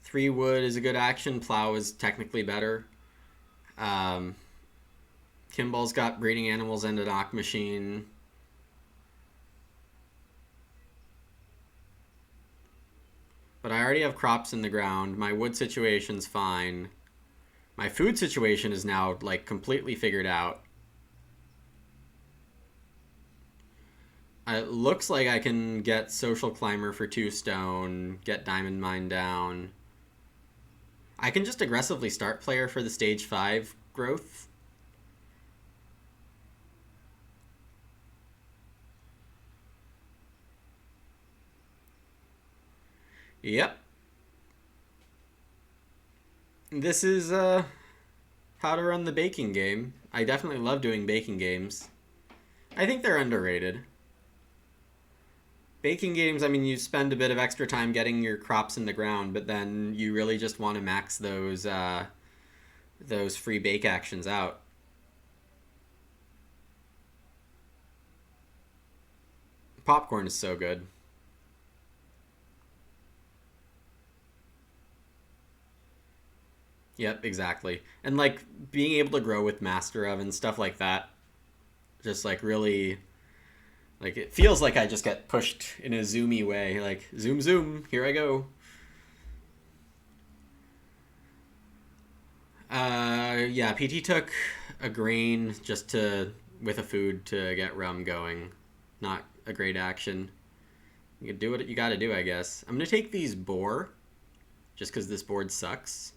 3 wood is a good action. Plow is technically better. Kimball's got breeding animals and a knock machine. But I already have crops in the ground. My wood situation's fine. My food situation is now, like, completely figured out. It looks like I can get Social Climber for 2 stone, get Diamond Mine down. I can just aggressively start player for the stage 5 growth. Yep. This is how to run the baking game. I definitely love doing baking games. I think they're underrated. Baking games, I mean, you spend a bit of extra time getting your crops in the ground, but then you really just want to max those free bake actions out. Popcorn is so good. Yep, exactly. And like being able to grow with Master Oven, stuff like that, just like really, like it feels like I just get pushed in a zoomy way. Like zoom, zoom, here I go. Yeah, PT took a grain just to with a food to get rum going. Not a great action. You can do what you got to do, I guess. I'm gonna take these boar, just because this board sucks.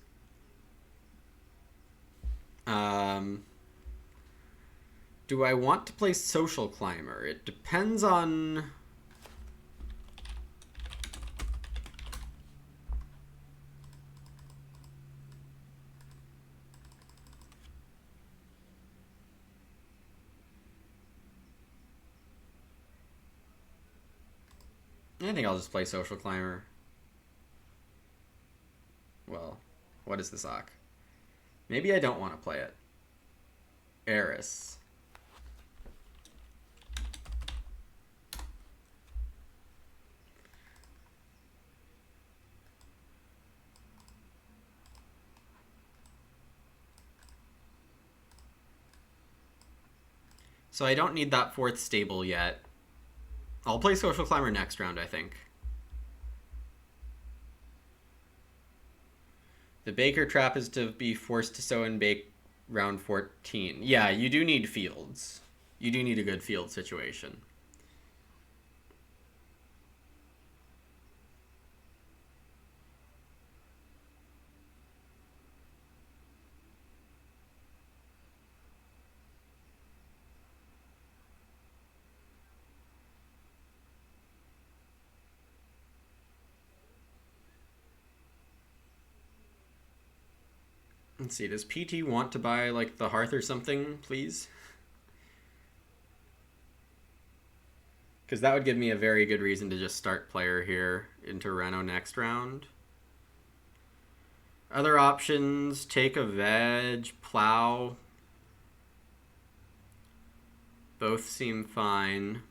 Um, do I want to play Social Climber? It depends on... I think I'll just play Social Climber. Well, what is the sock? Maybe I don't want to play it. Eris. So I don't need that 4th stable yet. I'll play Social Climber next round, I think. The Baker Trap is to be forced to sow and bake round 14. Yeah, you do need fields. You do need a good field situation. Let's see, does PT want to buy, like, the hearth or something, please? Because that would give me a very good reason to just start player here into Reno next round. Other options, take a veg, plow. Both seem fine.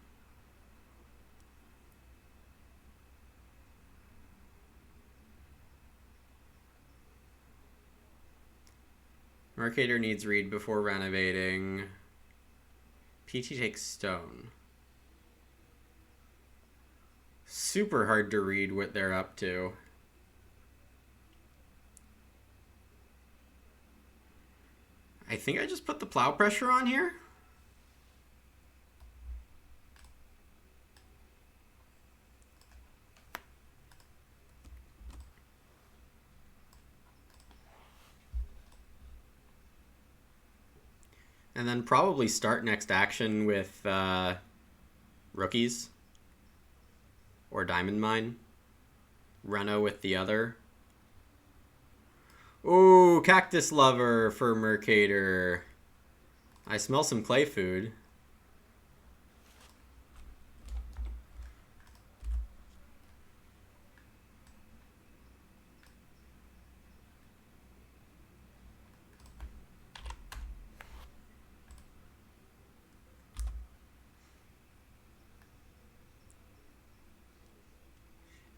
Mercator needs read before renovating. PT takes stone. Super hard to read what they're up to. I think I just put the plow pressure on here. And then probably start next action with rookies or diamond mine. Reno with the other. Ooh, cactus lover for Mercator. I smell some clay food.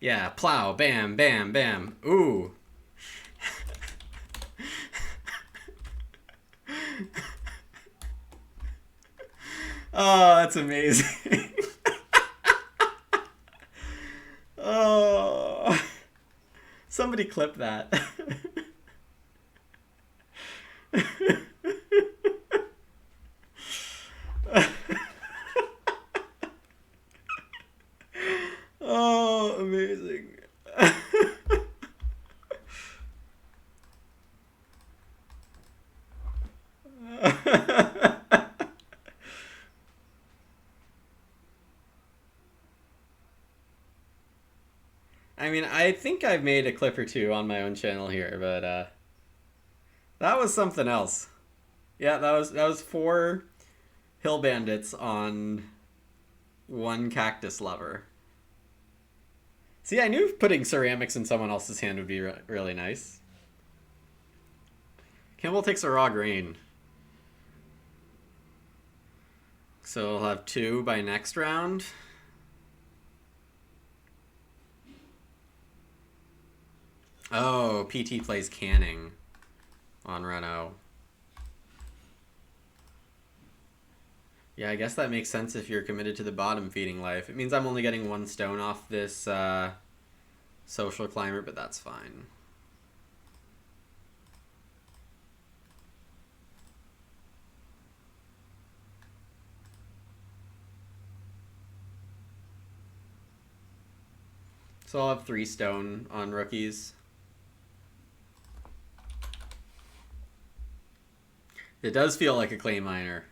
Yeah, plow, bam, bam, bam. Ooh. Oh, that's amazing. Oh. Somebody clip that. Oh, amazing. I mean, I think I've made a clip or two on my own channel here, but that was something else. Yeah, that was 4 hill bandits on 1 cactus lover. See, I knew putting ceramics in someone else's hand would be really nice. Kimball takes a raw grain. So we'll have 2 by next round. Oh, PT plays canning on Reno. Yeah, I guess that makes sense if you're committed to the bottom feeding life. It means I'm only getting 1 stone off this social climber, but that's fine. So I'll have 3 stone on rookies. It does feel like a clay miner.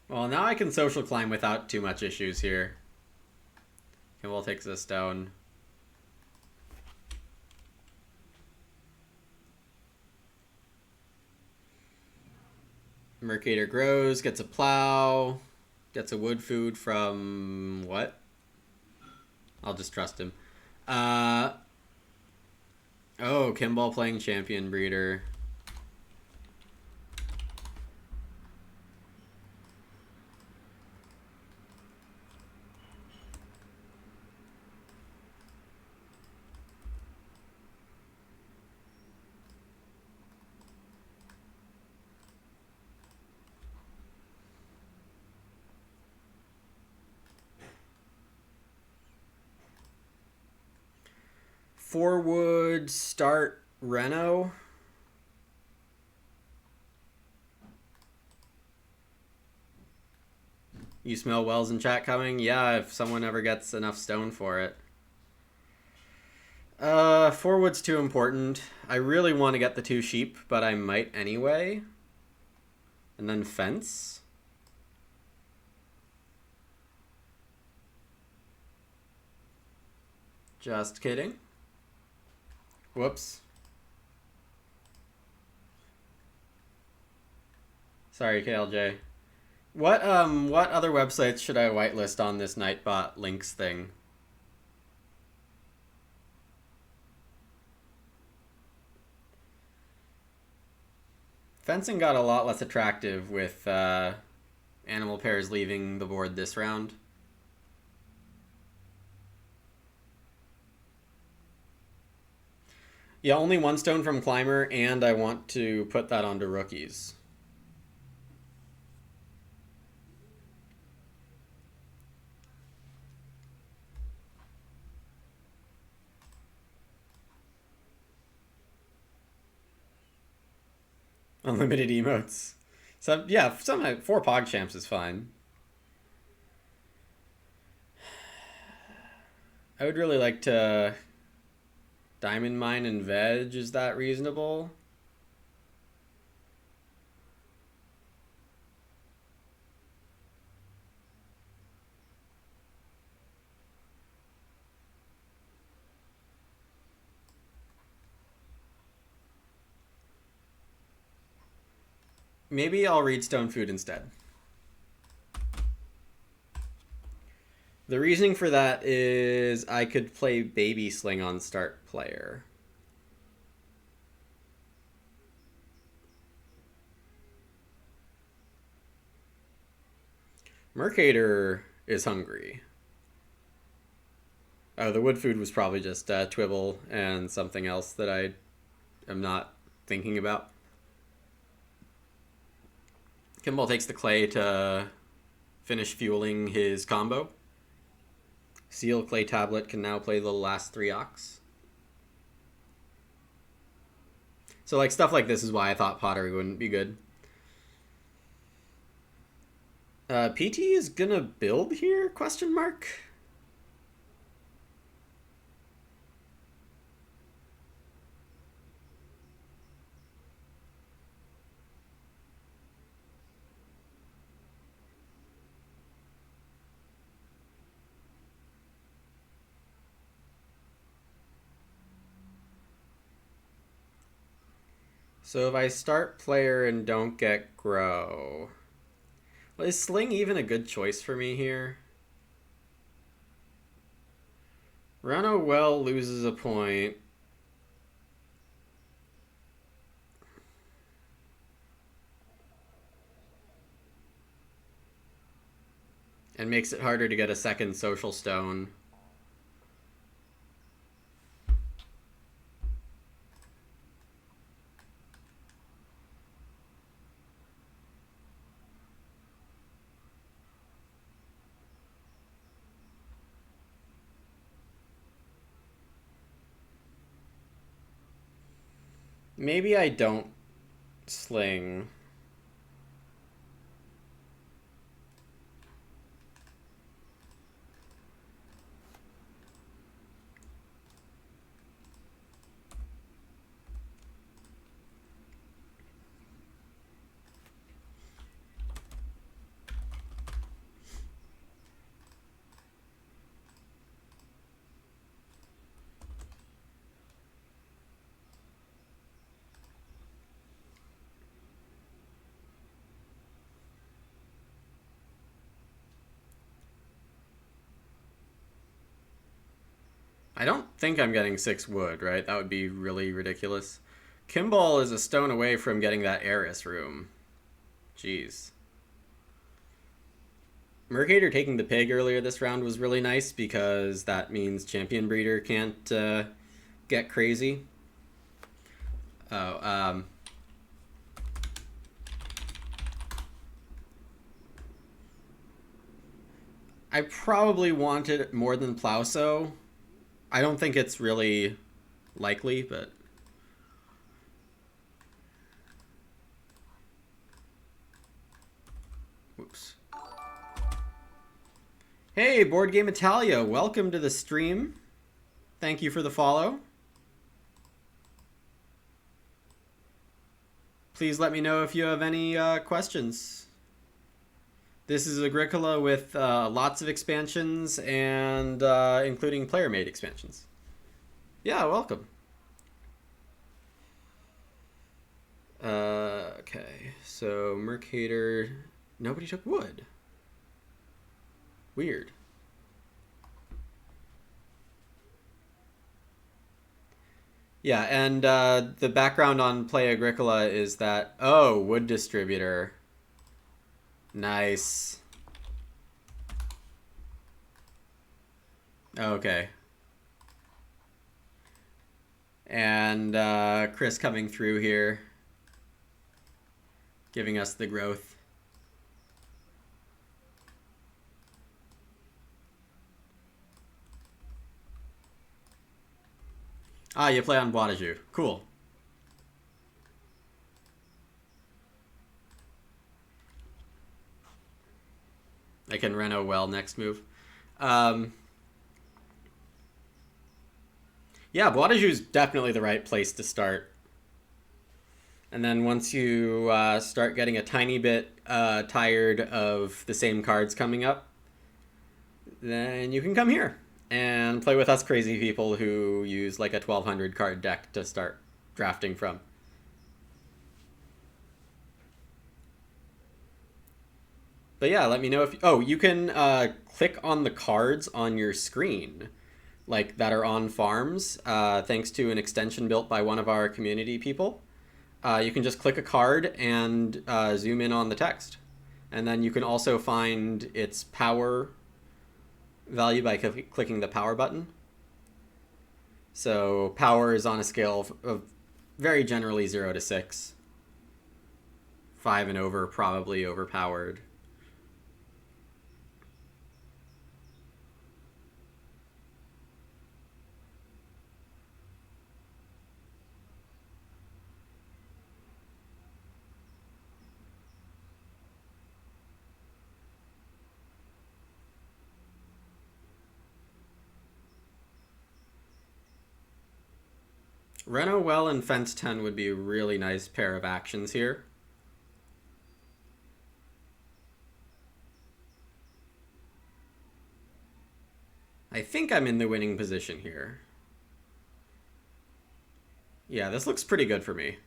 Well, now I can social climb without too much issues here. Kimball takes a stone. Mercator grows, gets a plow, gets a wood food from what? I'll just trust him. Oh, Kimball playing champion breeder. Forward start Reno. You smell wells in chat coming? Yeah, if someone ever gets enough stone for it. Forward's too important. I really want to get the 2 sheep, but I might anyway. And then fence. Just kidding. Whoops. Sorry, KLJ. What other websites should I whitelist on this Nightbot links thing? Fencing got a lot less attractive with animal pairs leaving the board this round. Yeah, only 1 stone from climber, and I want to put that onto rookies. Unlimited emotes. So yeah, 4 PogChamps is fine. I would really like to diamond mine and veg. Is that reasonable? Maybe I'll read Stone Food instead. The reasoning for that is I could play Baby Sling on start player. Mercator is hungry. Oh, the wood food was probably just Twibble and something else that I am not thinking about. Kimball takes the clay to finish fueling his combo. Seal Clay Tablet can now play the last 3 Ox. So like stuff like this is why I thought Pottery wouldn't be good. PT is gonna build here? Question mark. So if I start player and don't get grow, well, is Sling even a good choice for me here? Rano well loses a point. And makes it harder to get a second social stone. Maybe I don't Sling. I don't think I'm getting 6 wood, right? That would be really ridiculous. Kimball is a stone away from getting that Eris room. Jeez. Mercator taking the pig earlier this round was really nice because that means Champion Breeder can't get crazy. Oh, I probably wanted more than Plauso. I don't think it's really likely, but... Whoops. Hey, Board Game Italia, welcome to the stream. Thank you for the follow. Please let me know if you have any questions. This is Agricola with lots of expansions and including player-made expansions. Yeah, welcome. Okay, so Mercator... Nobody took wood. Weird. Yeah, and the background on Play Agricola is that... Oh, wood distributor. Nice. Okay. And Chris coming through here, giving us the growth. Ah, you play on Bois de Jus. Cool. I can Reno well next move. Yeah, Boiteau is definitely the right place to start. And then once you start getting a tiny bit tired of the same cards coming up, then you can come here and play with us crazy people who use like a 1200 card deck to start drafting from. But yeah, let me know if. Oh, you can click on the cards on your screen, like that are on farms, thanks to an extension built by one of our community people. You can just click a card and zoom in on the text. And then you can also find its power value by clicking the power button. So power is on a scale of very generally 0 to 6. 5 and over, probably overpowered. Reno Well and Fence 10 would be a really nice pair of actions here. I think I'm in the winning position here. Yeah, this looks pretty good for me.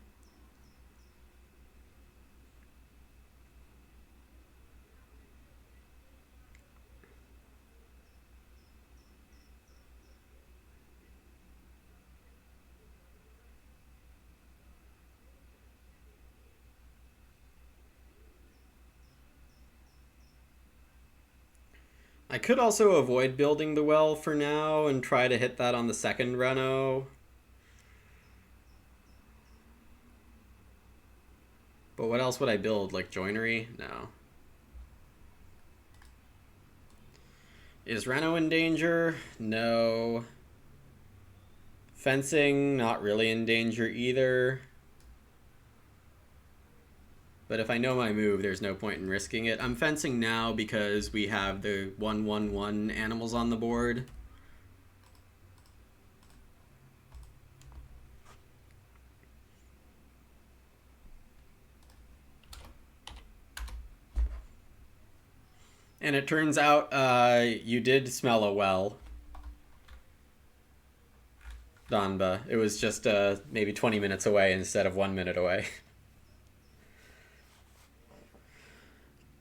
I could also avoid building the well for now and try to hit that on the second reno. But what else would I build? Like joinery? No. Is Reno in danger? No. Fencing, not really in danger either. But if I know my move, there's no point in risking it. I'm fencing now because we have the 1/1/1 animals on the board. And it turns out you did smell a well, Donba. It was just maybe 20 minutes away instead of 1 minute away.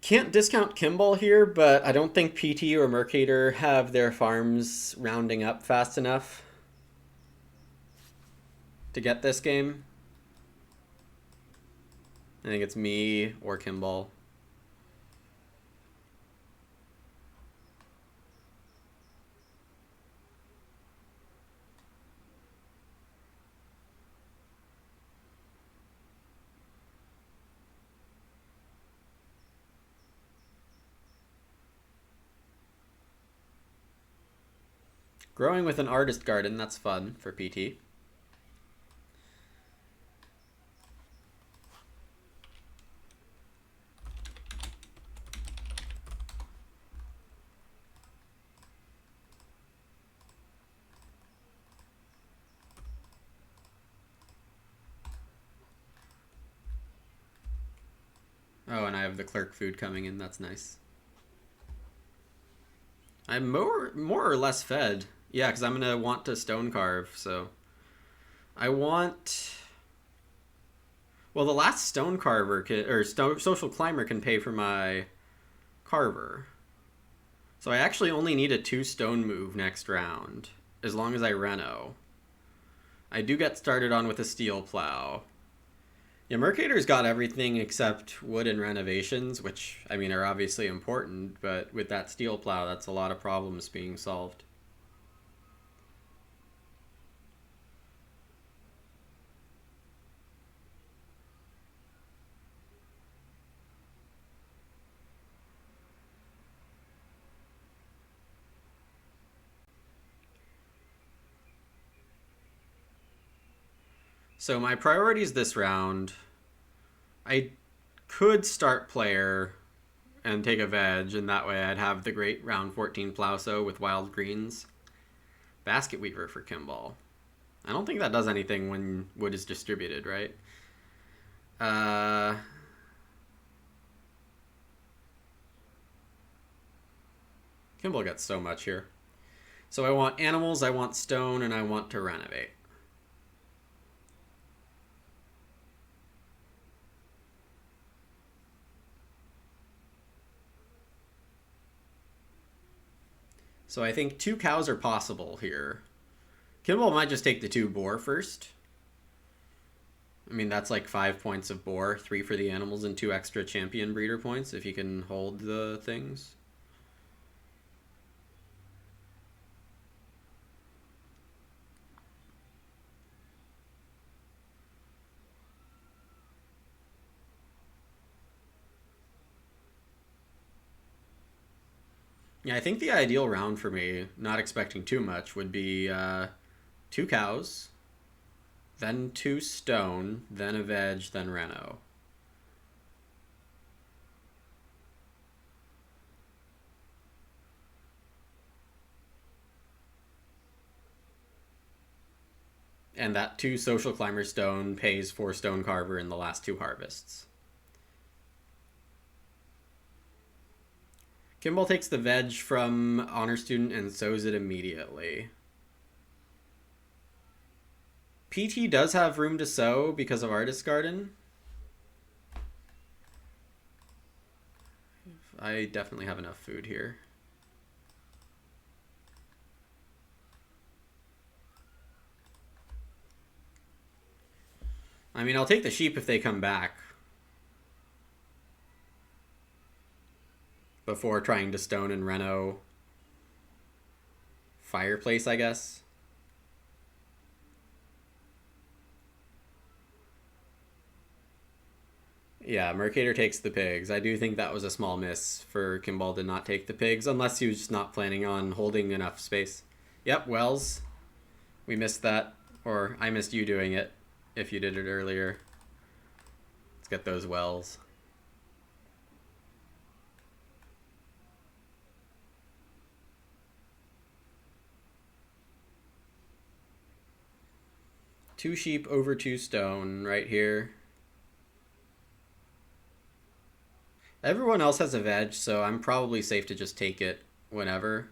Can't discount Kimball here, but I don't think PT or Mercator have their farms rounding up fast enough to get this game. I think it's me or Kimball. Growing with an artist garden, that's fun for PT. Oh, and I have the clerk food coming in. That's nice. I'm more or less fed. Yeah, because I'm going to want to stone carve, so... I want... Well, the last stone carver or social climber can pay for my carver. So I actually only need a 2 stone move next round, as long as I reno. I do get started on with a steel plow. Yeah, Mercator's got everything except wood and renovations, which, I mean, are obviously important, but with that steel plow, that's a lot of problems being solved. So my priorities this round, I could start player and take a veg, and that way I'd have the great round 14 Plowso with wild greens. Basket Weaver for Kimball. I don't think that does anything when wood is distributed, right? Uh, Kimball gets so much here. So I want animals, I want stone, and I want to renovate. So I think 2 cows are possible here. Kimball might just take the 2 boar first. I mean, that's like 5 points of boar, 3 for the animals, and 2 extra champion breeder points if you can hold the things. Yeah, I think the ideal round for me, not expecting too much, would be 2 cows, then 2 stone, then a veg, then reno. And that 2 social climber stone pays 4 stone carver in the last 2 harvests. Kimball takes the veg from honor student and sows it immediately. PT does have room to sow because of artist garden. I definitely have enough food here. I mean, I'll take the sheep if they come back before trying to stone and reno fireplace, I guess. Yeah, Mercator takes the pigs. I do think that was a small miss for Kimball to not take the pigs, unless he was just not planning on holding enough space. Yep, Wells. We missed that. Or I missed you doing it if you did it earlier. Let's get those wells. Two sheep over 2 stone right here. Everyone else has a veg, so I'm probably safe to just take it whenever.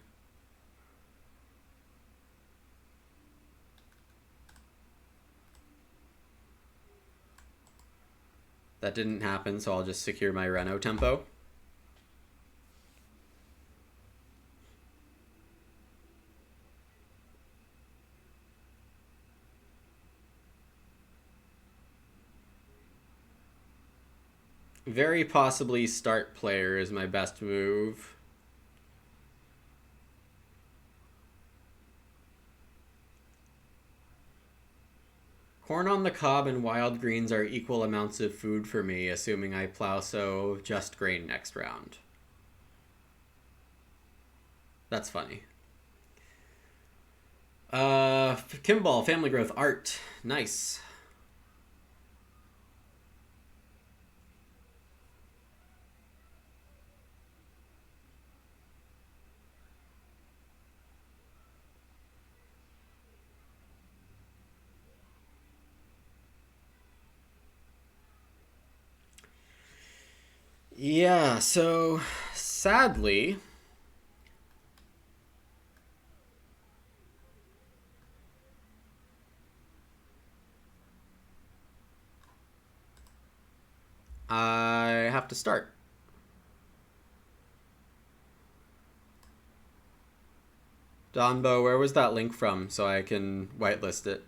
That didn't happen, so I'll just secure my reno tempo. Very possibly start player is my best move. Corn on the cob and wild greens are equal amounts of food for me, assuming I plow sow just grain next round. That's funny. Kimball, family growth, art. Nice. Yeah, so sadly, I have to start. Donbo, where was that link from so I can whitelist it?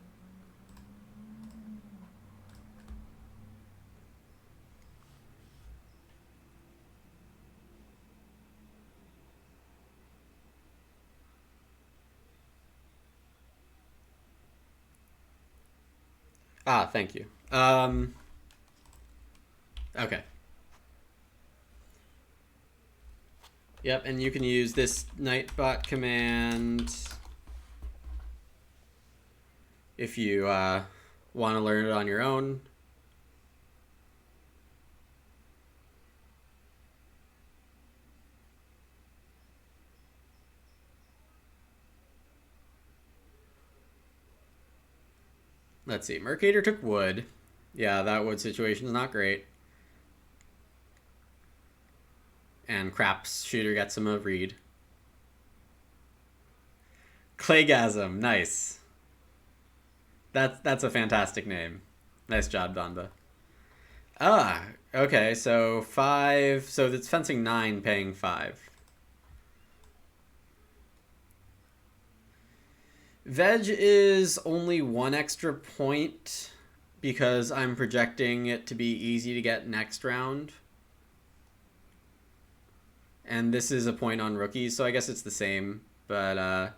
Ah, thank you. Okay. Yep, and you can use this Nightbot command if you want to learn it on your own. Let's see. Mercator took wood. Yeah, that wood situation is not great. And Craps Shooter gets him a read. Claygasm, nice. That's a fantastic name. Nice job, Donba. Ah, okay, so 5. So it's fencing 9, paying 5. Veg is only 1 extra point because I'm projecting it to be easy to get next round. And this is a point on rookies, so I guess it's the same. But,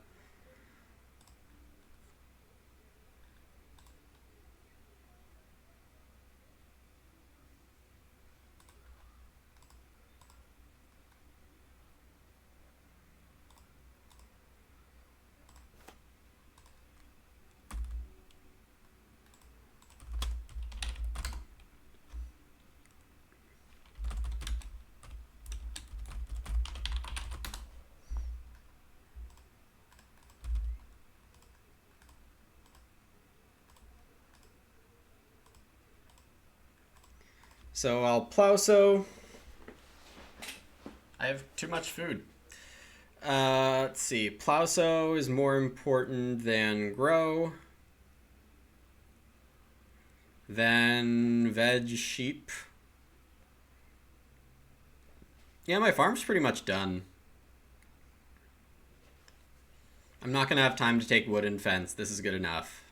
so I'll Plowso. I have too much food. Let's see. Plowso is more important than Grow. Then Veg Sheep. Yeah, my farm's pretty much done. I'm not going to have time to take wood and fence. This is good enough.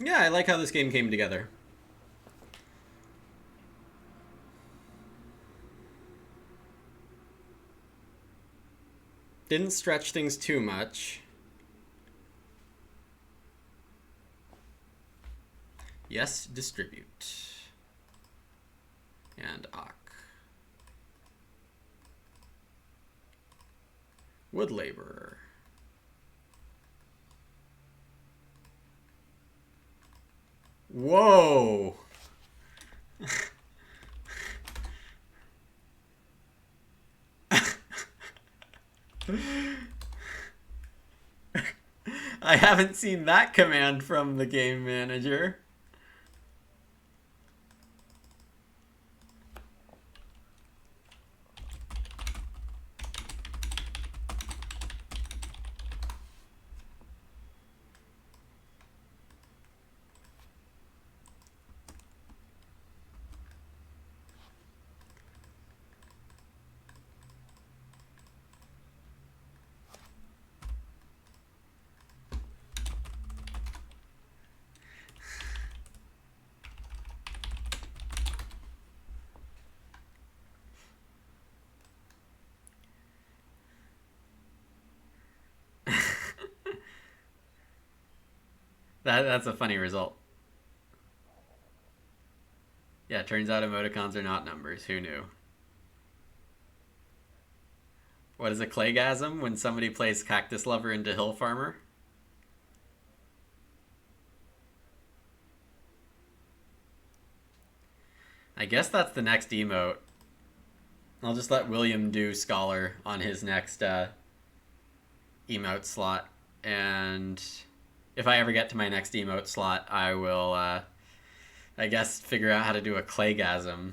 Yeah, I like how this game came together. Didn't stretch things too much. Yes, distribute. And Ak. Wood laborer. Whoa! I haven't seen that command from the game manager. That's a funny result. Yeah, turns out emoticons are not numbers. Who knew? What is a claygasm? When somebody plays Cactus Lover into Hill Farmer? I guess that's the next emote. I'll just let William do Scholar on his next emote slot. And if I ever get to my next emote slot, I will, I guess, figure out how to do a claygasm.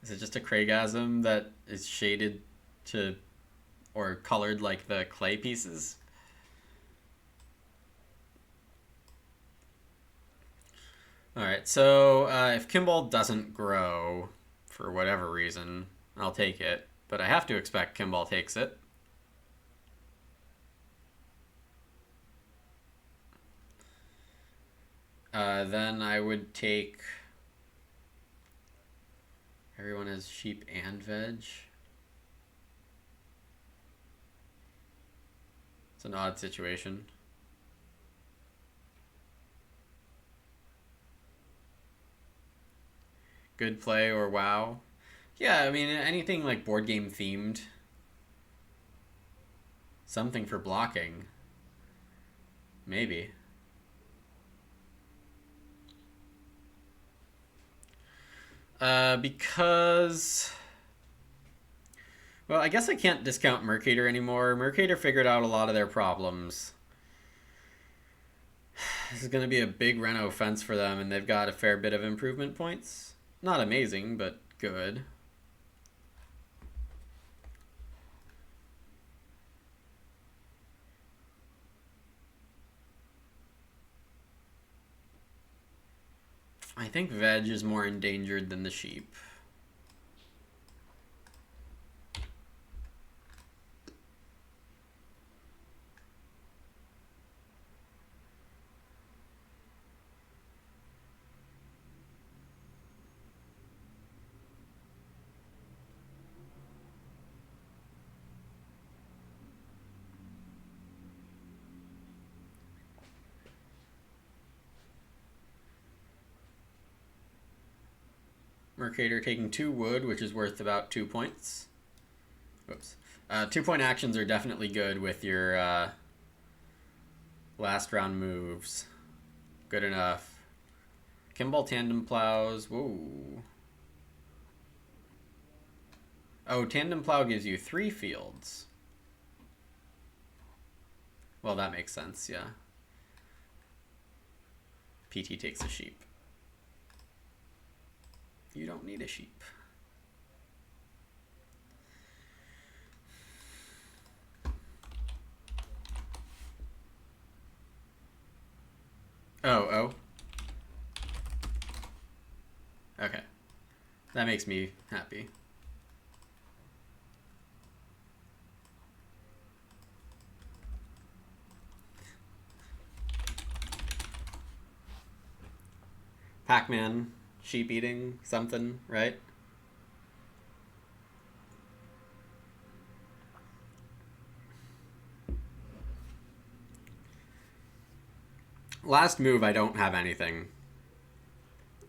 Is it just a craygasm that is shaded to or colored like the clay pieces? Alright, so if Kimball doesn't grow for whatever reason, I'll take it. But I have to expect Kimball takes it. Then I would take... Everyone has sheep and veg. It's an odd situation. Good play or wow. Yeah, I mean, anything like board game themed. Something for blocking. Maybe. Because... Well, I guess I can't discount Mercator anymore. Mercator figured out a lot of their problems. This is going to be a big reno fence for them, and they've got a fair bit of improvement points. Not amazing, but good. I think veg is more endangered than the sheep. Mercator taking 2 wood, which is worth about 2 points. Whoops. 2-point actions are definitely good with your last round moves. Good enough. Kimball tandem plows. Whoa. Oh, tandem plow gives you 3 fields. Well, that makes sense, yeah. PT takes a sheep. You don't need a sheep. Oh. Okay. That makes me happy. Pac-Man, sheep eating something, right? Last move, I don't have anything.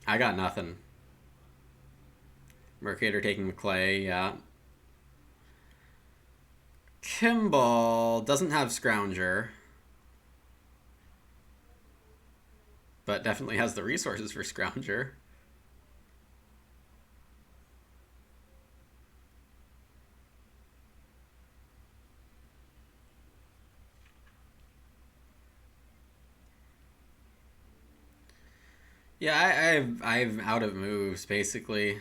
I got nothing. Mercator taking clay, yeah. Kimball doesn't have Scrounger, but definitely has the resources for Scrounger. Yeah, I'm out of moves basically.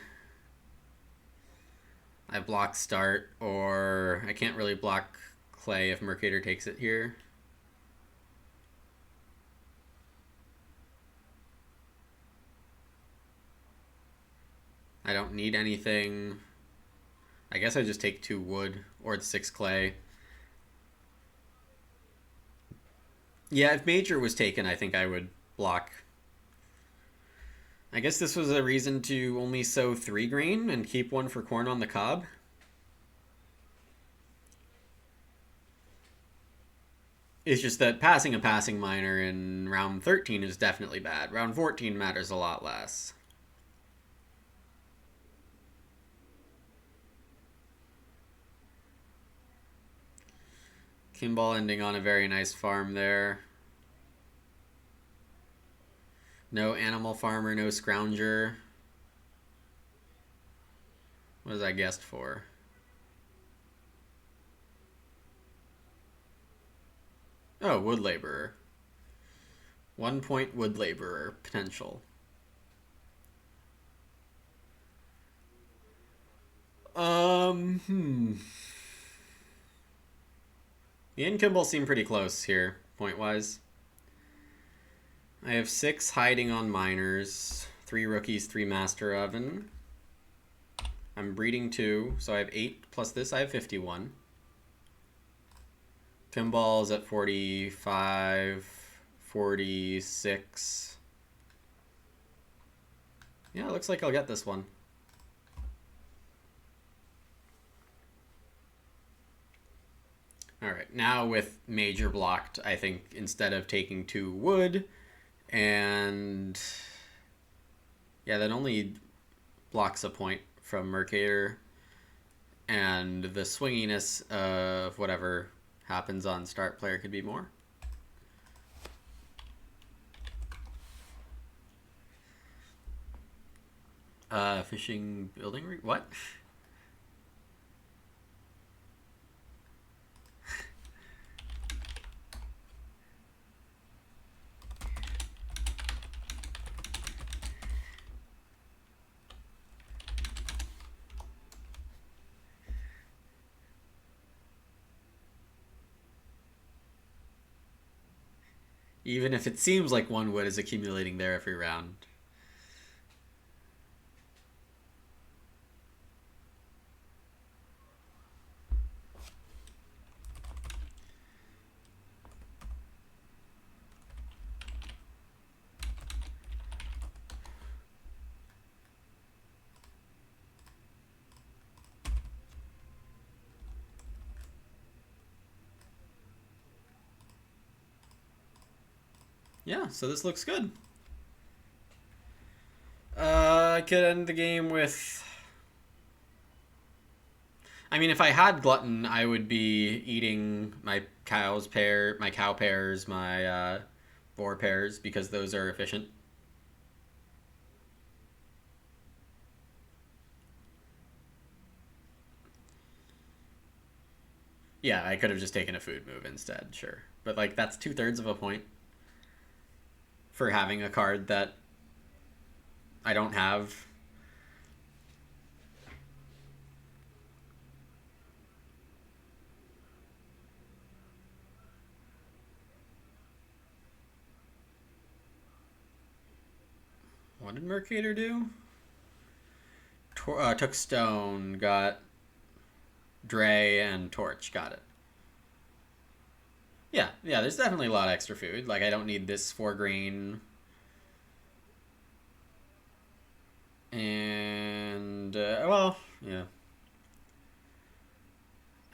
I block start, or I can't really block clay if Mercator takes it here. I don't need anything. I guess I just take 2 wood or it's 6 clay. Yeah, if Major was taken, I think I would block. I guess this was a reason to only sow 3 grain and keep 1 for corn on the cob. It's just that passing a passing miner in round 13 is definitely bad. Round 14 matters a lot less. Kimball ending on a very nice farm there. No animal farmer, no scrounger. What was I guessed for? Oh, wood laborer. 1 point wood laborer potential. Me and Kimball seem pretty close here, point-wise. I have 6 hiding on miners, 3 rookies, 3 master oven. I'm breeding 2, so I have 8 plus this, I have 51. Kimball's at 45, 46. Yeah, it looks like I'll get this one. Alright, now with Major blocked, I think instead of taking 2 wood, and yeah, that only blocks a point from Mercator, and the swinginess of whatever happens on start player could be more. Fishing building what? Even if it seems like one wood is accumulating there every round. Yeah, so this looks good. I could end the game with... I mean, if I had Glutton, I would be eating my cow pairs, my boar pairs, because those are efficient. Yeah, I could have just taken a food move instead, sure. But, like, that's 2/3 of a point for having a card that I don't have. What did Mercator do? Took Stone, got Dre, and Torch. Got it. Yeah, there's definitely a lot of extra food. Like, I don't need this 4 grain. And, well, yeah.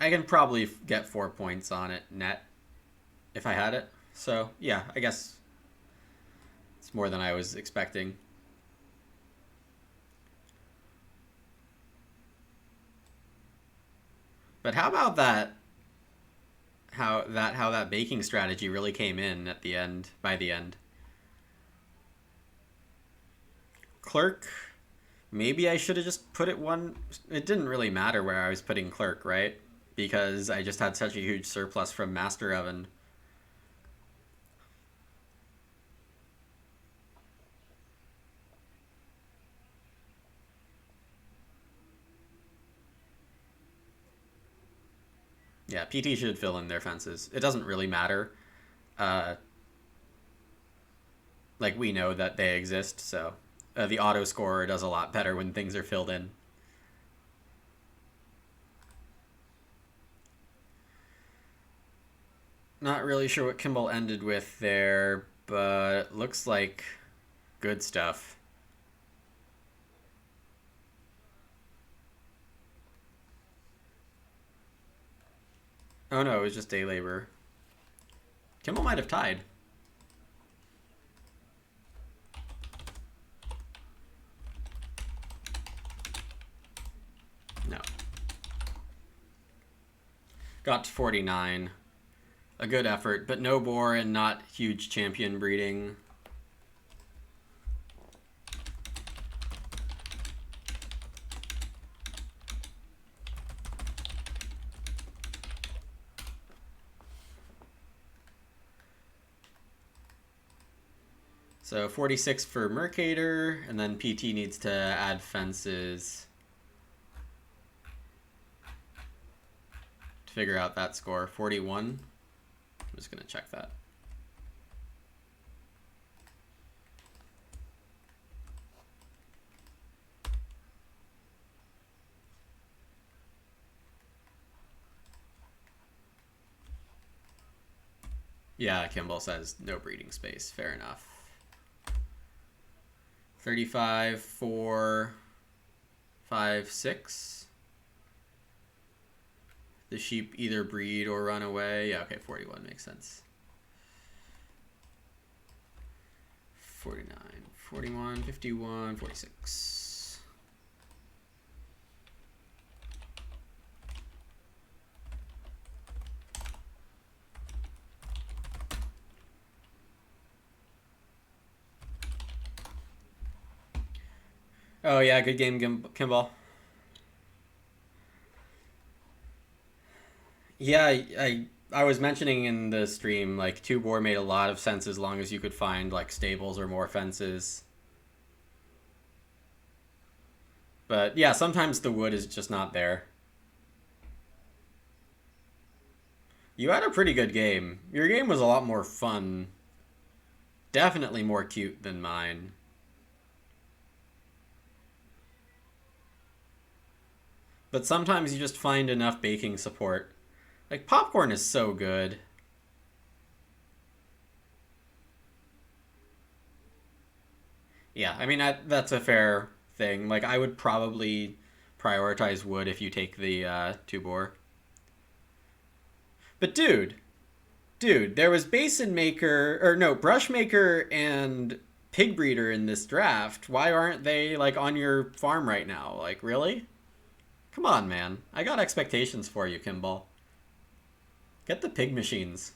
I can probably get 4 points on it net if I had it. So, yeah, I guess it's more than I was expecting. But how about that? How that baking strategy really came in at the end. By the end, Clerk. Maybe I should have just put it one. It didn't really matter where I was putting Clerk, right? Because I just had such a huge surplus from Master Oven. Yeah, PT should fill in their fences. It doesn't really matter. Uh, like, we know that they exist, so the auto scorer does a lot better when things are filled in. Not really sure what Kimball ended with there, but it looks like good stuff. Oh no, it was just day labor. Kimball might have tied. No. Got to 49. A good effort, but no boar and not huge champion breeding. So 46 for Mercator, and then PT needs to add fences to figure out that score. 41. I'm just going to check that. Yeah, Kimball says no breeding space. Fair enough. 35, 4, 5, 6. The sheep either breed or run away. Yeah, okay, 41 makes sense. 49, 41, 51, 46. Oh yeah, good game, Kimball. Yeah, I was mentioning in the stream like two bore made a lot of sense as long as you could find like stables or more fences. But yeah, sometimes the wood is just not there. You had a pretty good game. Your game was a lot more fun. Definitely more cute than mine. But sometimes you just find enough baking support. Like popcorn is so good. Yeah, I mean that's a fair thing. Like I would probably prioritize wood if you take the two bore. But dude, there was basin maker or no brush maker and pig breeder in this draft. Why aren't they like on your farm right now? Like really? Come on, man. I got expectations for you, Kimball. Get the pig machines.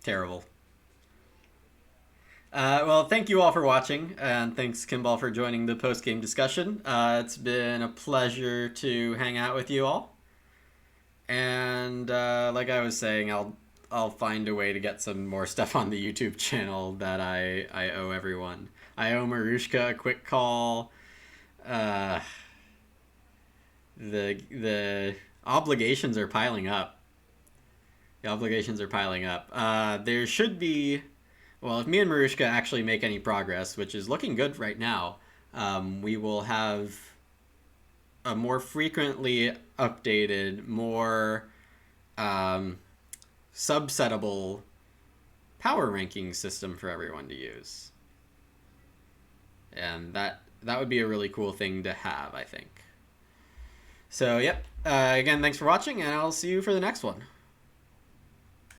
Terrible. Well, thank you all for watching, and thanks, Kimball, for joining the post game discussion. It's been a pleasure to hang out with you all. And like I was saying, I'll find a way to get some more stuff on the YouTube channel that I owe everyone. I owe Marushka a quick call. Uh, the obligations are piling up. The obligations are piling up. There should be, well, if me and Marushka actually make any progress, which is looking good right now, we will have a more frequently updated, more um, subsettable power ranking system for everyone to use, and that would be a really cool thing to have, I think. So, yep. Again, thanks for watching, and I'll see you for the next one.